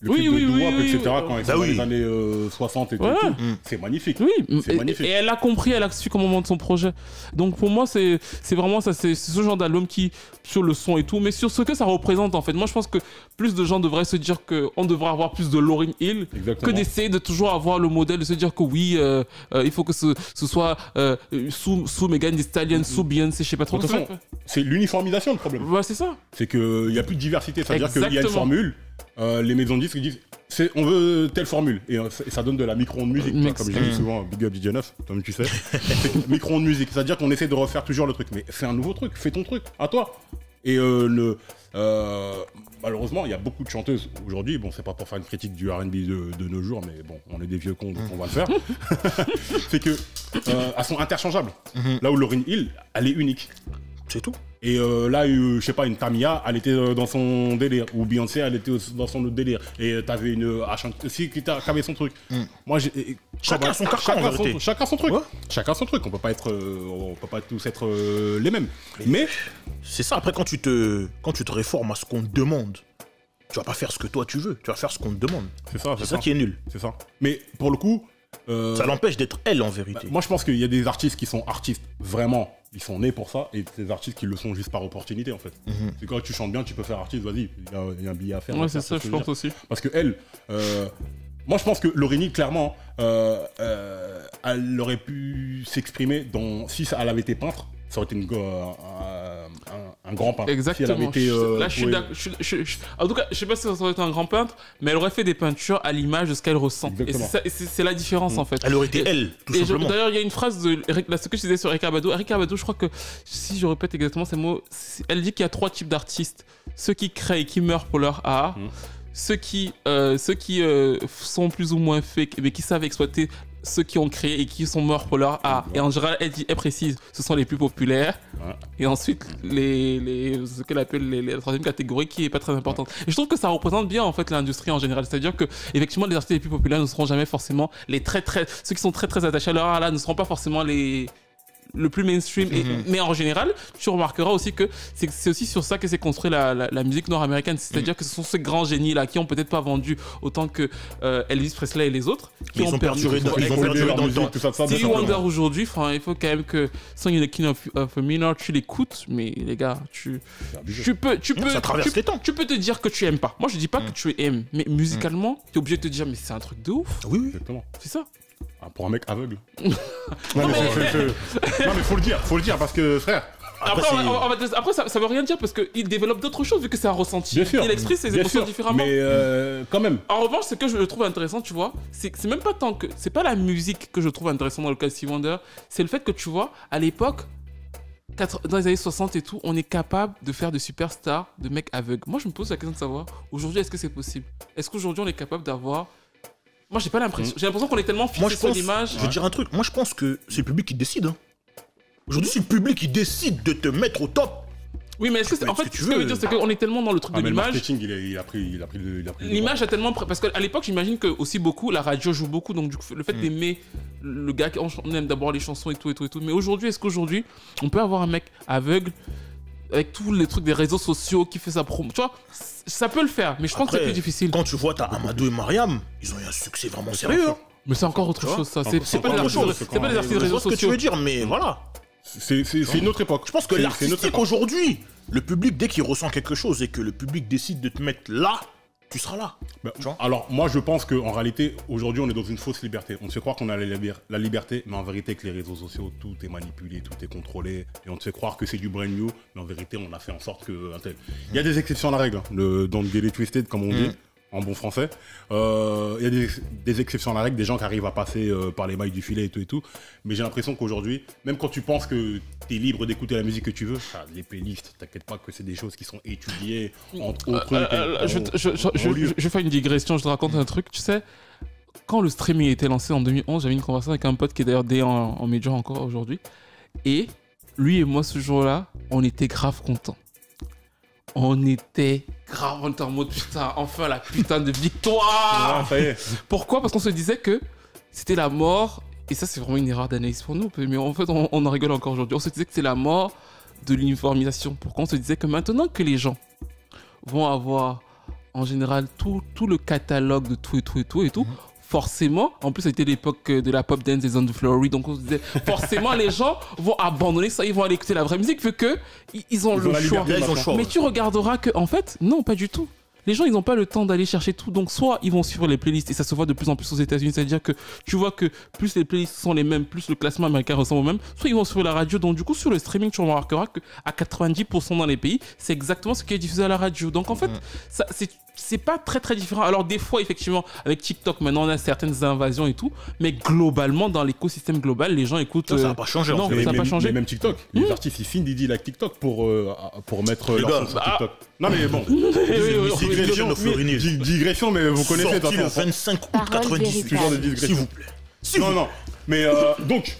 S2: Le
S4: Oui,
S2: clip de
S4: oui,
S2: Doo
S4: oui,
S2: Wop,
S4: oui,
S2: etc.
S4: oui.
S2: Quand ils
S3: Bah
S2: sont dans
S3: oui.
S2: les années 60 et tout,
S4: Ouais.
S2: c'est magnifique.
S4: Oui,
S2: C'est magnifique.
S4: et elle a compris, elle a su comment vendre son projet. Donc pour moi, c'est vraiment ça, c'est ce genre d'album qui, sur le son et tout, mais sur ce que ça représente en fait. Moi, je pense que plus de gens devraient se dire qu'on devrait avoir plus de Lauryn Hill
S2: Exactement.
S4: que d'essayer de toujours avoir le modèle, de se dire que oui, il faut que ce soit sous Megan Thee Stallion, sous Beyoncé, je sais pas trop.
S2: De toute façon, c'est l'uniformisation le problème.
S4: Ouais, c'est ça.
S2: C'est qu'il n'y a plus de diversité. C'est-à-dire qu'il y a une
S4: Exactement.
S2: formule, les maisons de disques disent on veut telle formule. Et ça donne de la micro-onde musique.
S4: Mix.
S2: Comme je dis souvent, Big Up DJ 9, comme tu sais. C'est micro-onde musique. C'est-à-dire qu'on essaie de refaire toujours le truc. Mais fais un nouveau truc, fais ton truc, à toi. Et malheureusement, il y a beaucoup de chanteuses aujourd'hui. Bon, c'est pas pour faire une critique du R&B de nos jours, mais bon, on est des vieux cons, donc on va le faire. C'est que elles sont interchangeables. Là où Lauryn Hill, elle est unique.
S3: C'est tout.
S2: Et là, je sais pas, une Tamia, elle était dans son délire. Ou Beyoncé, elle était dans son autre délire. Et t'avais une Ashanti aussi qui avait son truc. Moi,
S3: Chacun son carcan, en vérité.
S2: Chacun son truc.
S3: Ouais.
S2: Chacun son truc. On peut pas tous être les mêmes. Mais
S3: C'est ça, après, quand tu te réformes à ce qu'on te demande, tu vas pas faire ce que toi tu veux, tu vas faire ce qu'on te demande.
S2: c'est ça,
S3: C'est ça qui est nul.
S2: C'est ça. Mais pour le coup,
S3: Ça l'empêche d'être elle, en vérité.
S2: moi, je pense qu'il y a des artistes qui sont artistes vraiment. Ils sont nés pour ça, et des artistes qui le sont juste par opportunité en fait. C'est quand tu chantes bien, tu peux faire artiste, vas-y, il y a un billet à faire.
S4: Ouais,
S2: va
S4: c'est
S2: faire
S4: ça,
S2: ce que
S4: je
S2: veux
S4: pense
S2: dire.
S4: aussi.
S2: Parce que elle, moi je pense que Lauryn Hill, clairement, elle aurait pu s'exprimer si elle avait été peintre, ça aurait été un grand peintre.
S4: Exactement.
S2: Si elle avait été,
S4: Là, je suis
S2: poète.
S4: d'accord. En tout cas, je sais pas si ça aurait été un grand peintre, mais elle aurait fait des peintures à l'image de ce qu'elle ressent.
S2: Exactement.
S4: Et c'est ça- et c'est la différence en fait.
S3: Elle aurait été
S4: Et-
S3: elle, tout
S4: Et
S3: simplement.
S4: d'ailleurs, il y a une phrase de là, ce que je disais sur Erykah Badu. Erykah Badu, je crois que si je répète exactement ces mots, elle dit qu'il y a 3 types d'artistes ceux qui créent et qui meurent pour leur art, ceux qui sont plus ou moins fake, mais qui savent exploiter ceux qui ont créé et qui sont morts pour leur art. Et en général, elle précise, ce sont les plus populaires.
S2: Ouais.
S4: Et ensuite, ce qu'elle appelle la troisième catégorie qui est pas très importante. Et je trouve que ça représente bien en fait l'industrie en général. C'est-à-dire que effectivement, les artistes les plus populaires ne seront jamais forcément ceux qui sont très attachés à leur art là ne seront pas forcément le plus mainstream. Mais en général, tu remarqueras aussi que c'est aussi sur ça que s'est construit la musique nord-américaine. C'est-à-dire que ce sont ces grands génies-là qui ont peut-être pas vendu autant que Elvis Presley et les autres. Qui
S3: Mais ils ont perduré dans le temps.
S2: Tout ça,
S4: Stevie Wonder aujourd'hui, il faut quand même que Song in the King of a Minor, tu l'écoutes, mais les gars, tu peux,
S3: Ça traverse les temps.
S4: tu peux te dire que tu aimes pas. Moi, je dis pas que tu aimes, mais musicalement, tu es obligé de te dire, mais c'est un truc de ouf.
S3: Oui, oui.
S2: Exactement.
S4: C'est ça.
S2: Ah, pour un mec aveugle. non, mais faut le dire parce que frère.
S4: Après, après ça veut rien dire parce qu'il développe d'autres choses vu que c'est un ressenti.
S2: Bien sûr.
S4: Il exprime ses
S2: Bien
S4: émotions
S2: sûr,
S4: différemment.
S2: Mais quand même.
S4: En revanche, ce que je trouve intéressant, tu vois, c'est même pas tant que. C'est pas la musique que je trouve intéressante dans le cas de Stevie Wonder, c'est le fait que tu vois, à l'époque, dans les années 60 et tout, on est capable de faire de superstars de mecs aveugles. Moi, je me pose la question de savoir, aujourd'hui, est-ce que c'est possible? Est-ce qu'aujourd'hui, on est capable d'avoir. Moi, j'ai pas l'impression. J'ai l'impression qu'on est tellement
S3: Moi,
S4: fixé
S3: je
S4: sur
S3: pense,
S4: l'image.
S3: je vais dire un truc. Moi, je pense que c'est le public qui décide. Hein. Aujourd'hui, c'est le public qui décide de te mettre au top.
S4: Oui, mais est-ce que, en fait, ce que je veux dire, c'est qu'on est tellement dans le truc de
S2: mais le
S4: l'image.
S2: marketing, il a pris le
S4: L'image a tellement. Parce qu'à l'époque, j'imagine que aussi beaucoup, la radio joue beaucoup. Donc, du coup, le fait d'aimer le gars, on aime d'abord les chansons et tout. Mais aujourd'hui, est-ce qu'aujourd'hui, on peut avoir un mec aveugle avec tous les trucs des réseaux sociaux qui fait sa promo? Tu vois, ça peut le faire, mais je pense que c'est plus difficile.
S3: Quand tu vois, t'as Amadou et Mariam, ils ont eu un succès vraiment sérieux. Hein.
S4: Mais c'est encore autre chose, ça. C'est pas des artistes de réseaux
S3: Je vois ce que tu
S4: sociaux.
S3: veux dire, mais voilà.
S2: C'est une autre époque.
S3: Je pense que l'artistique aujourd'hui, le public, dès qu'il ressent quelque chose et que le public décide de te mettre là, tu seras là.
S2: Alors, moi, je pense qu'en réalité, aujourd'hui, on est dans une fausse liberté. On te fait croire qu'on a la liberté, mais en vérité, avec les réseaux sociaux, tout est manipulé, tout est contrôlé. Et on te fait croire que c'est du brand new, mais en vérité, on a fait en sorte que... Il y a des exceptions à la règle, hein. Don't get it twisted, comme on dit, en bon français. Il y a des exceptions à la règle, des gens qui arrivent à passer par les mailles du filet et tout. Mais j'ai l'impression qu'aujourd'hui, même quand tu penses que tu es libre d'écouter la musique que tu veux, les playlists, t'inquiète pas que c'est des choses qui sont étudiées entre autres.
S4: Je vais faire une digression, je te raconte un truc. Tu sais, quand le streaming a été lancé en 2011, j'avais une conversation avec un pote qui est d'ailleurs DA en major encore aujourd'hui. Et lui et moi, ce jour-là, on était grave contents. On était en mode putain, enfin la putain de victoire.
S2: Ça y est.
S4: Pourquoi? Parce qu'on se disait que c'était la mort, et ça c'est vraiment une erreur d'analyse pour nous, mais en fait on en rigole encore aujourd'hui. On se disait que c'est la mort de l'uniformisation. Pourquoi? On se disait que maintenant que les gens vont avoir en général tout le catalogue de tout, forcément, en plus c'était l'époque de la pop dance des On the Flowery, donc on se disait forcément les gens vont abandonner ça, ils vont aller écouter la vraie musique vu que ils ont le choix. Mais tu regarderas que en fait non, pas du tout. Les gens, ils n'ont pas le temps d'aller chercher tout. Donc, soit ils vont suivre les playlists, et ça se voit de plus en plus aux États-Unis. C'est-à-dire que tu vois que plus les playlists sont les mêmes, plus le classement américain ressemble au même. Soit ils vont suivre la radio. Donc, du coup, sur le streaming, tu remarqueras qu'à 90% dans les pays, c'est exactement ce qui est diffusé à la radio. Donc, en fait, ça, c'est pas très très différent. Alors, des fois, effectivement, avec TikTok, maintenant, on a certaines invasions et tout. Mais globalement, dans l'écosystème global, les gens écoutent.
S3: Ça n'a pas changé.
S4: Non, ça n'a pas changé.
S2: Mais même TikTok. Les artistes, ils signent Didi like TikTok pour mettre leur son sur TikTok. Non, mais bon. Digression, mais vous connaissez.
S3: Sorti le 25 août 98.
S2: Toujours des digressions.
S3: S'il vous plaît.
S2: Non. Mais donc,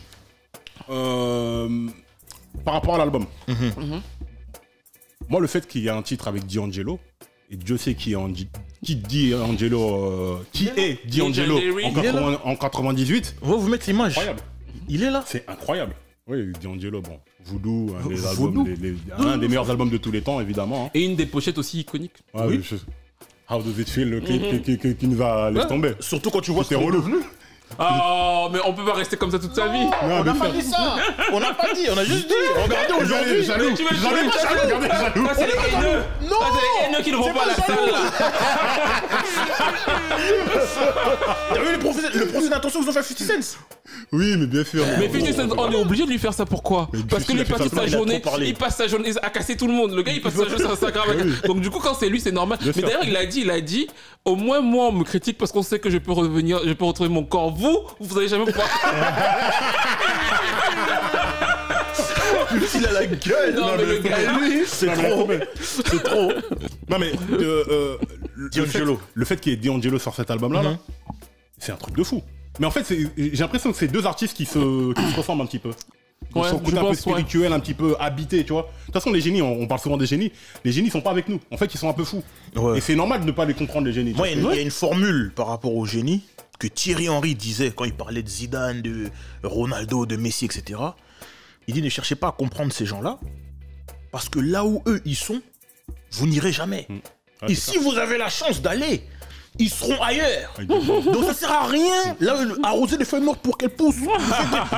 S2: par rapport à l'album, moi, le fait qu'il y ait un titre avec D'Angelo, et Dieu sait qui est D'Angelo en 98.
S3: On va vous mettre l'image.
S2: Incroyable.
S3: Il est là.
S2: C'est incroyable. Oui, D'Angelo, bon. Voodoo, un des meilleurs albums de tous les temps, évidemment. Hein.
S4: Et une des pochettes aussi iconiques.
S2: Ouais, oui. How Does It Feel, le clip qui nous a laissé tomber.
S3: Surtout quand tu vois
S2: c'est revenu.
S4: Oh, mais on peut pas rester comme ça toute sa vie.
S3: On n'a pas dit ça. On n'a pas dit, on a juste dit. Regardez aujourd'hui.
S2: Jaloux. Jaloux.
S4: Ça, c'est les haineux.
S3: Non.
S4: Ça, c'est les haineux qui ne vont pas à la salle, là.
S3: T'as vu le procès d'intention qu'ils ont fait à 50 Cent?
S2: Oui, mais bien sûr.
S4: Mais 50 Cent, on est obligé de lui faire ça, pourquoi? Parce que lui il passe sa journée à casser tout le monde. Le gars, il passe sa journée sur Instagram. Donc du coup, quand c'est lui, c'est normal. Mais d'ailleurs, il a dit, au moins moi, on me critique parce qu'on sait que je peux retrouver mon corps. Vous allez jamais pouvoir.
S3: Il a la gueule.
S4: Non, mais le gars,
S3: lui, c'est trop. C'est trop.
S2: Non, mais le fait qu'il y ait D'Angelo sur cet album-là, c'est un truc de fou. Mais en fait, j'ai l'impression que c'est deux artistes qui se ressemblent un petit peu. Ils sont côté un peu spirituel, un petit peu habité, tu vois. De toute façon, les génies, on parle souvent des génies. Les génies sont pas avec nous. En fait, ils sont un peu fous. Ouais. Et c'est normal de ne pas les comprendre, les génies.
S3: Moi, il y a une formule par rapport aux génies que Thierry Henry disait quand il parlait de Zidane, de Ronaldo, de Messi, etc. Il dit ne cherchez pas à comprendre ces gens-là, parce que là où eux ils sont, vous n'irez jamais. Et si vous avez la chance d'aller, ils seront ailleurs. Donc ça sert à rien. Là, arroser des feuilles mortes pour qu'elles poussent.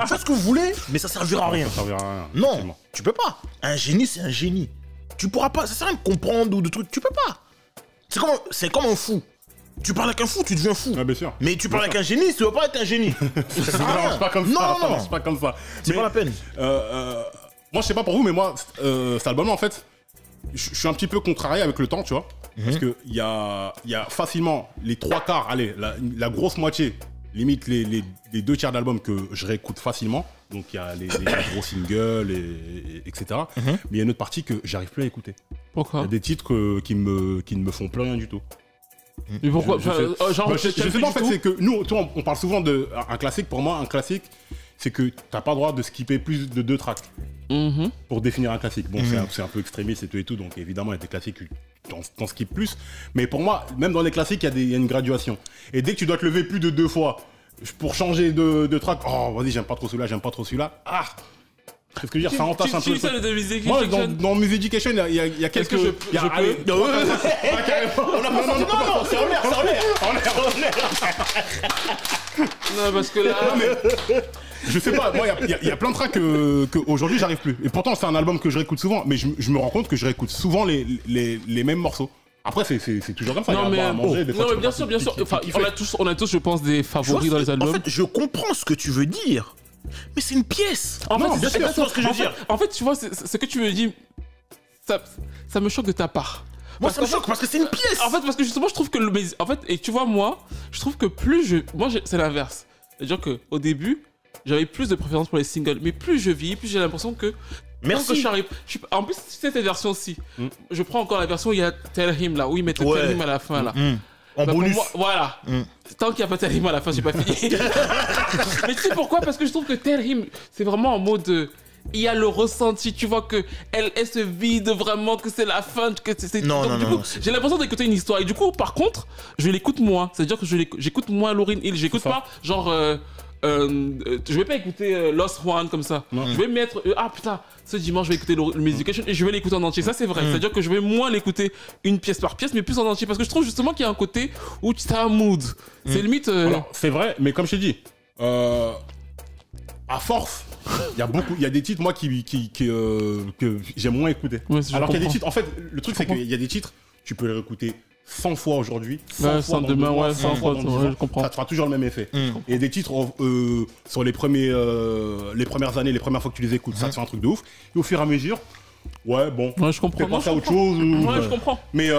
S3: Faites ce que vous voulez, mais ça servira à rien.
S2: Ça servira à rien.
S3: Non, tu peux pas. Un génie, c'est un génie. Tu pourras pas. Ça sert à rien de comprendre ou de trucs. Tu peux pas. C'est comme un fou. Tu parles avec un fou, tu deviens fou.
S2: Ah, bien sûr.
S3: Mais tu parles avec un génie, tu vas pas être un génie.
S2: Ça marche pas comme ça.
S3: Non,
S2: c'est pas comme ça.
S3: C'est pas la peine.
S2: Moi, je sais pas pour vous, mais moi, cet album, en fait, je suis un petit peu contrarié avec le temps, tu vois. Parce qu'il y a facilement les 3/4, allez, la grosse moitié, limite les 2/3 d'album que je réécoute facilement. Donc il y a les gros singles, etc. Mais il y a une autre partie que j'arrive plus à écouter.
S4: Pourquoi?
S2: Il y a des titres qui ne me font plus rien du tout.
S4: Mais pourquoi?
S2: Je sais pas, en fait, c'est que nous, on parle souvent d'un classique. Pour moi, un classique, c'est que t'as pas le droit de skipper plus de 2 tracks. pour définir un classique. Bon, c'est un peu extrémiste et tout, donc évidemment, il y a des classiques que t'en skippes plus. Mais pour moi, même dans les classiques, il y a une graduation. Et dès que tu dois te lever plus de 2 fois pour changer de track, oh, vas-y, j'aime pas trop celui-là, ah. C'est ce que je veux dire, ça entache un peu.
S4: Ça, le Music
S2: Moi,
S4: Education.
S2: dans Music Education, il y a quelques.
S4: que je peux-
S2: allez,
S3: Non, c'est en l'air.
S4: Non, parce que là.
S2: je sais pas, moi, il y a plein de tracks que aujourd'hui, j'arrive plus. Et pourtant, c'est un album que je réécoute souvent, mais je me rends compte que je réécoute souvent les mêmes morceaux. Après, c'est toujours comme ça.
S4: Non,
S2: il y a à manger, des fois,
S4: non,
S2: tu
S4: mais
S2: peux
S4: bien
S2: pas
S4: sûr. Enfin,
S2: kiffer.
S4: on a tous, je pense, des favoris dans les albums.
S3: En fait, je comprends ce que tu veux dire, mais c'est une pièce.
S4: En
S2: Non,
S4: fait,
S2: bien
S4: c'est
S2: sûr,
S3: tu vois ce que je veux dire.
S4: En fait, tu vois, ce que tu me dis, ça me choque de ta part.
S3: Moi, ça me choque parce que c'est une pièce.
S4: En fait, parce que justement, je trouve que en fait, et tu vois, moi, je trouve que c'est l'inverse. C'est-à-dire qu'au début, j'avais plus de préférence pour les singles, mais plus je vieillis, plus j'ai l'impression que.
S3: Merci.
S4: Quand je suis arrivé, en plus, cette version-ci, je prends encore la version où il y a Tell Him là, où ils mettent Tell Him à la fin là.
S3: En
S4: Bah, pour
S3: bonus.
S4: moi, voilà. Tant qu'il n'y a pas Tell Him à la fin, j'ai pas fini. Mais tu sais pourquoi? Parce que je trouve que Tell Him, c'est vraiment en mode. Il y a le ressenti, tu vois que elle se vide vraiment, que c'est la fin, que c'est.
S3: Non,
S4: donc,
S3: non,
S4: du
S3: non,
S4: coup,
S3: c'est-
S4: j'ai l'impression d'écouter une histoire. Et du coup, par contre, je l'écoute moins. C'est-à-dire que j'écoute moins Lauryn Hill. J'écoute
S2: C'est ça.
S4: pas, genre. Je vais pas écouter Lost One comme ça.
S2: Non.
S4: Je vais mettre. Ah putain, ce dimanche, je vais écouter le Music Education et je vais l'écouter en entier. Ça, c'est vrai. C'est-à-dire que je vais moins l'écouter une pièce par pièce, mais plus en entier. Parce que je trouve justement qu'il y a un côté où tu as un mood. C'est limite.
S2: Alors, c'est vrai, mais comme je t'ai dit, à force, il y a des titres, moi, que j'aime moins écouter.
S4: Ouais, je
S2: Alors qu'il y a des
S4: comprends.
S2: titres, en fait, le truc, c'est
S4: comprends.
S2: qu'il y a des titres, tu peux les réécouter 100 fois aujourd'hui, 100
S4: Ouais,
S2: fois
S4: 100
S2: dans
S4: demain,
S2: 2 mois,
S4: ouais,
S2: 100
S4: 100
S2: fois
S4: fois,
S2: dans 10
S4: ouais,
S2: ans,
S4: je comprends.
S2: ça te fera toujours le même effet. Et des titres, sur les premières années, les premières fois que tu les écoutes, ça te fait un truc de ouf. Et au fur et à mesure, ouais, bon,
S4: Ouais, je comprends.
S2: fais
S4: Non,
S2: penser
S4: je
S2: à autre
S4: comprends.
S2: chose.
S4: Ouais, je comprends.
S2: Mais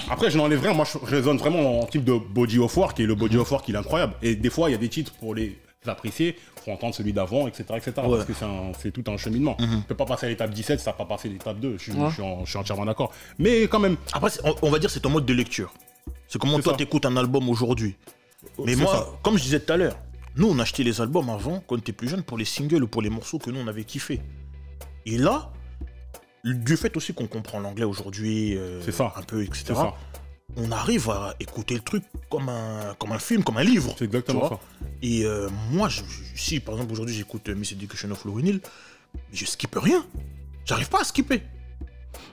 S2: après, je n'enlève rien. Moi, je raisonne vraiment en type de body of work. Et le body of work, il est incroyable. Et des fois, il y a des titres pour les apprécier. Il faut entendre celui d'avant, etc.
S3: Ouais.
S2: Parce que c'est tout un cheminement. Tu peux pas passer à l'étape 17 si t'as pas passé l'étape 2. Je suis entièrement d'accord. Mais quand même,
S3: Après, on va dire c'est ton mode de lecture. C'est comment
S2: C'est
S3: toi
S2: ça.
S3: t'écoutes un album aujourd'hui. Mais
S2: c'est
S3: moi,
S2: ça.
S3: comme je disais tout à l'heure, nous on achetait les albums avant, quand on était plus jeune, pour les singles ou pour les morceaux que nous on avait kiffé. Et là, du fait aussi qu'on comprend l'anglais aujourd'hui,
S2: C'est ça.
S3: un peu, etc.,
S2: c'est ça.
S3: on arrive à écouter le truc comme un film, comme un livre.
S2: C'est exactement
S3: tu vois.
S2: ça.
S3: Et moi, si par exemple aujourd'hui j'écoute Miss Education of Lauryn Hill, je skippe rien. J'arrive pas à skipper.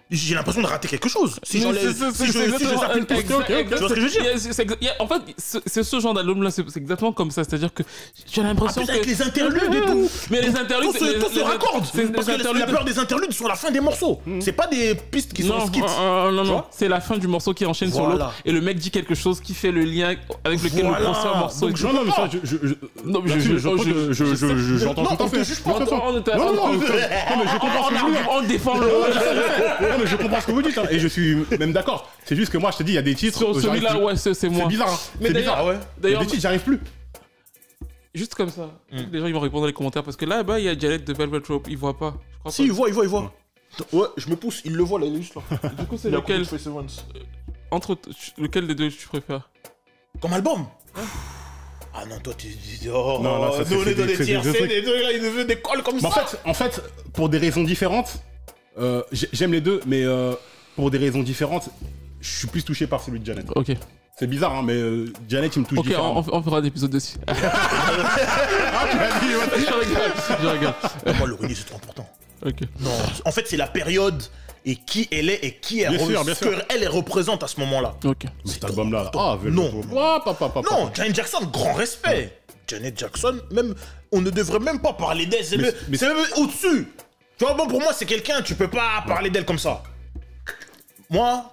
S3: J'ai l'impression de rater quelque chose. Si
S4: Mais
S3: j'enlève, si je zappe une piste, tu vois ce que je veux dire?
S4: En fait, c'est ce genre d'album-là, c'est exactement comme ça. C'est-à-dire que j'ai l'impression
S3: Putain,
S4: que.
S3: avec les interludes et tout.
S4: Mais les interludes,
S3: Tout se raccorde. Parce que la plupart des interludes sont à la fin des morceaux. C'est pas des pistes qui sont
S4: Non,
S3: skips.
S4: non,
S3: Tu
S4: non.
S3: vois
S4: C'est la fin du morceau qui enchaîne sur
S3: Voilà.
S4: l'autre. Et le mec dit quelque chose qui fait le lien avec lequel
S3: Voilà.
S4: le prochain morceau.
S3: Donc,
S4: est-
S2: Non, non, mais ça,
S4: Non, mais
S2: là-dessus,
S4: je-
S2: j'entends
S3: Non,
S2: tout à
S3: on
S2: fait.
S3: te juge pas,
S2: Bien sûr.
S4: on était-
S2: Non, non, mais je comprends ce que vous dites.
S4: On défend le.
S2: Non, mais je comprends ce que vous dites, hein, et je suis même d'accord. C'est juste que moi, je te dis, il y a des titres.
S4: Sur
S2: j'arrive
S4: celui-là,
S2: plus.
S4: ouais, c'est moi.
S2: C'est bizarre. Hein.
S4: Mais
S2: C'est
S4: d'ailleurs-
S2: bizarre.
S3: ouais.
S2: Il y a
S4: D'ailleurs,
S2: des titres, j'arrive plus.
S4: juste comme ça, les gens ils vont répondre dans les commentaires parce que là-bas il y a Janet de Velvet Rope, ils voient pas. Je crois
S3: Si, il voit. Ouais, je me pousse, il le voit là, il est juste là.
S4: pas. Du coup, c'est
S3: Il a
S4: lequel
S3: coupé Face Evans.
S4: entre lequel des deux tu préfères?
S3: Comme album. Ah non, toi, oh,
S2: Non, là, ça,
S3: nous, on
S2: c'est
S3: est dans
S2: des-
S3: les
S2: c'est des
S3: tiercés,
S2: trucs.
S3: les deux, là, ils nous veulent des calls comme
S2: Mais
S3: ça.
S2: en fait, pour des raisons différentes, j'aime les deux, mais pour des raisons différentes, je suis plus touché par celui de Janet.
S4: Ok.
S2: C'est bizarre, hein, mais Janet, il me touche
S4: Ok,
S2: différemment.
S4: on fera des épisodes dessus.
S2: Ah, tu m'as dit, ouais.
S4: Je rigole.
S3: Moi, le c'est trop important.
S4: Ok.
S3: Non, en fait, c'est la période et qui elle est et qui elle,
S2: Bien sûr, bien
S3: ce
S2: sûr.
S3: qu'elle représente à ce moment-là.
S4: Ok.
S2: Mais cet
S3: trop
S2: album-là,
S3: important.
S2: ah, Velvet
S3: Non.
S2: Rope. Ah, papa.
S3: Non, Janet Jackson, grand respect. Janet Jackson, même, on ne devrait même pas parler d'elle. C'est
S2: Mais-
S3: même au-dessus. Tu vois, bon, pour moi, c'est quelqu'un, tu peux pas parler d'elle comme ça. Moi,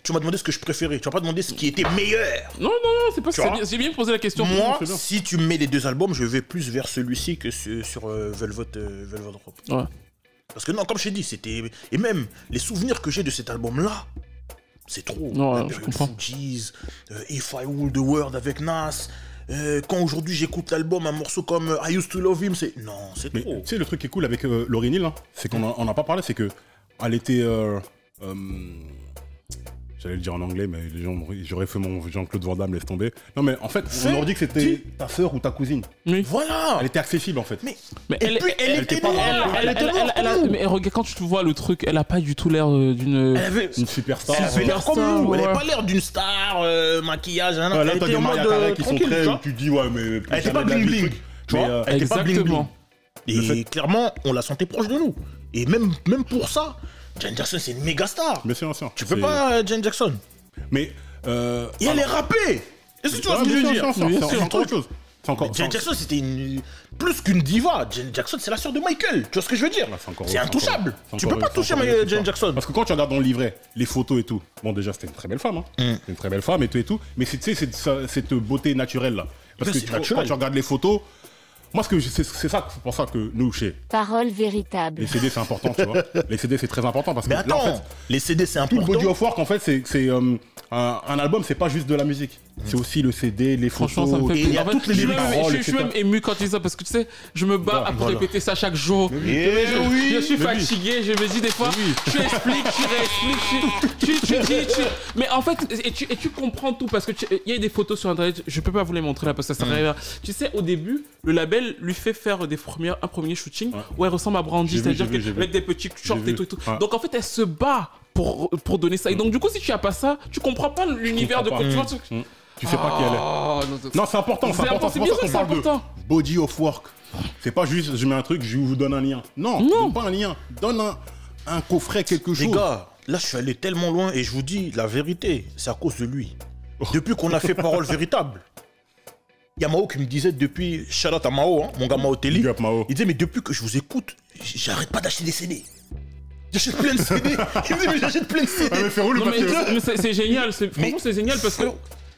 S3: tu m'as demandé ce que je préférais. Tu m'as pas demandé ce qui était meilleur.
S4: Non, c'est pas
S3: Tu vois
S4: c'est bien posé la question.
S3: Moi,
S2: c'est bien.
S3: si tu me mets les deux albums, je vais plus vers celui-ci que sur Velvet Rope.
S4: Ouais.
S3: Parce que non, comme je t'ai dit, c'était... Et même, les souvenirs que j'ai de cet album-là, c'est trop.
S4: Non,
S3: La
S4: je
S3: période
S4: comprends.
S3: Fugees, If I Ruled the World avec Nas. Quand aujourd'hui j'écoute l'album, un morceau comme I Used to Love Him, c'est... Non, c'est
S2: Mais
S3: trop.
S2: tu sais, le truc qui est cool avec Lauryn Hill, hein, c'est qu'on n'a pas parlé, c'est que elle était J'allais le dire en anglais, mais les gens, j'aurais fait mon Jean-Claude Van Damme, laisse tomber. Non, mais en fait, on aurait dit que c'était ta sœur ou ta cousine.
S4: Oui.
S3: Voilà.
S2: Elle était accessible, en fait.
S3: Mais
S4: elle
S3: était
S2: pas
S3: noire.
S2: dans
S3: Elle était noire.
S4: mais regarde, quand tu vois le truc, elle a pas du tout l'air d'une.
S3: Elle avait
S2: Une superstar.
S3: elle avait l'air comme nous. Elle
S4: ouais.
S3: avait pas l'air d'une star, maquillage.
S2: Ouais, là,
S3: Elle
S2: t'as
S3: était
S2: des
S3: en mode
S2: Maria Carey qui sont
S3: tranquille,
S2: très.
S3: tu vois.
S2: Tu te dis, ouais, mais.
S3: Elle était pas bling bling. Tu
S2: Mais,
S3: vois, elle était pas bling bling.
S4: Exactement.
S3: Et clairement, on la sentait proche de nous. Et même pour ça, Janet Jackson, c'est une méga star.
S2: Bien sûr, bien sûr.
S3: Tu peux
S2: C'est-
S3: pas, Janet Jackson.
S2: Mais.
S3: Et elle est rappée. Est-ce que tu vois ce que je veux dire?
S2: C'est encore autre chose. C'est encore.
S3: Janet Jackson, c'était plus qu'une diva. Janet Jackson, c'est la sœur de Michael. Tu vois ce que je veux dire? C'est intouchable. Tu peux pas toucher Janet Jackson.
S2: Parce que quand tu regardes dans le livret, les photos et tout, bon, déjà, c'était une très belle femme. Hein. C'était une très belle femme et tout. Mais tu sais, c'est cette beauté naturelle là. Parce que
S3: c'est
S2: quand
S3: naturel.
S2: tu regardes les photos, moi, c'est ça, c'est pour ça que nous, chez
S6: Parole véritable.
S2: les CD, c'est important, tu vois. Les CD, c'est très important parce que
S3: Mais
S2: là,
S3: attends,
S2: en fait,
S3: les CD, c'est
S2: tout le body
S3: important.
S2: of work, en fait, c'est un album, c'est pas juste de la musique. C'est aussi le CD, les photos.
S4: Franchement, ça me fait
S3: Et il y
S4: plaisir.
S3: a
S4: En fait,
S3: toutes les
S4: je suis même-
S2: paroles,
S4: je suis
S2: etc.
S4: même ému quand tu dis ça parce que tu sais, je me bats à
S2: Voilà.
S4: répéter ça chaque jour. Je suis fatigué, je me dis des fois, tu expliques, tu réexpliques, tu dis, mais en fait, et tu comprends tout parce que il y a des photos sur internet, je peux pas vous les montrer là parce que ça sert à rien. Tu sais, au début, le label lui fait faire un premier shooting où elle ressemble à Brandy,
S2: J'ai vu,
S4: c'est-à-dire
S2: j'ai vu.
S4: qu'elle met des petits shorts
S2: J'ai
S4: et tout et
S2: vu.
S4: tout.
S2: Ouais.
S4: Donc en fait, elle se bat pour donner ça. Et donc du coup, si tu as pas ça, tu comprends pas l'univers de
S2: comprends
S4: quoi
S2: pas.
S4: tu vois.
S2: Tu sais pas qui elle est.
S4: Oh,
S2: Non, c'est important, c'est important. C'est
S4: bien
S2: pour ça
S4: sûr,
S2: qu'on
S4: c'est
S2: parle de
S4: important.
S2: body of work. C'est pas juste, je mets un truc, je vous donne un lien. Non, donne pas un lien. Donne un coffret, quelque chose.
S3: Les gars, là, je suis allé tellement loin et je vous dis la vérité, c'est à cause de lui. Depuis qu'on a fait Parole véritable. Il y a Mao qui me disait depuis, shout out à Mao, hein, mon gars Mao Telly.
S2: Big up, Mao.
S3: Il disait, mais depuis que je vous écoute, j'arrête pas d'acheter des CD. J'achète plein de CD. Il me dit, mais j'achète plein de CD.
S2: Ah, mais c'est relou
S4: Non,
S2: parce
S4: mais,
S2: que.
S4: mais c'est génial, franchement c'est génial parce que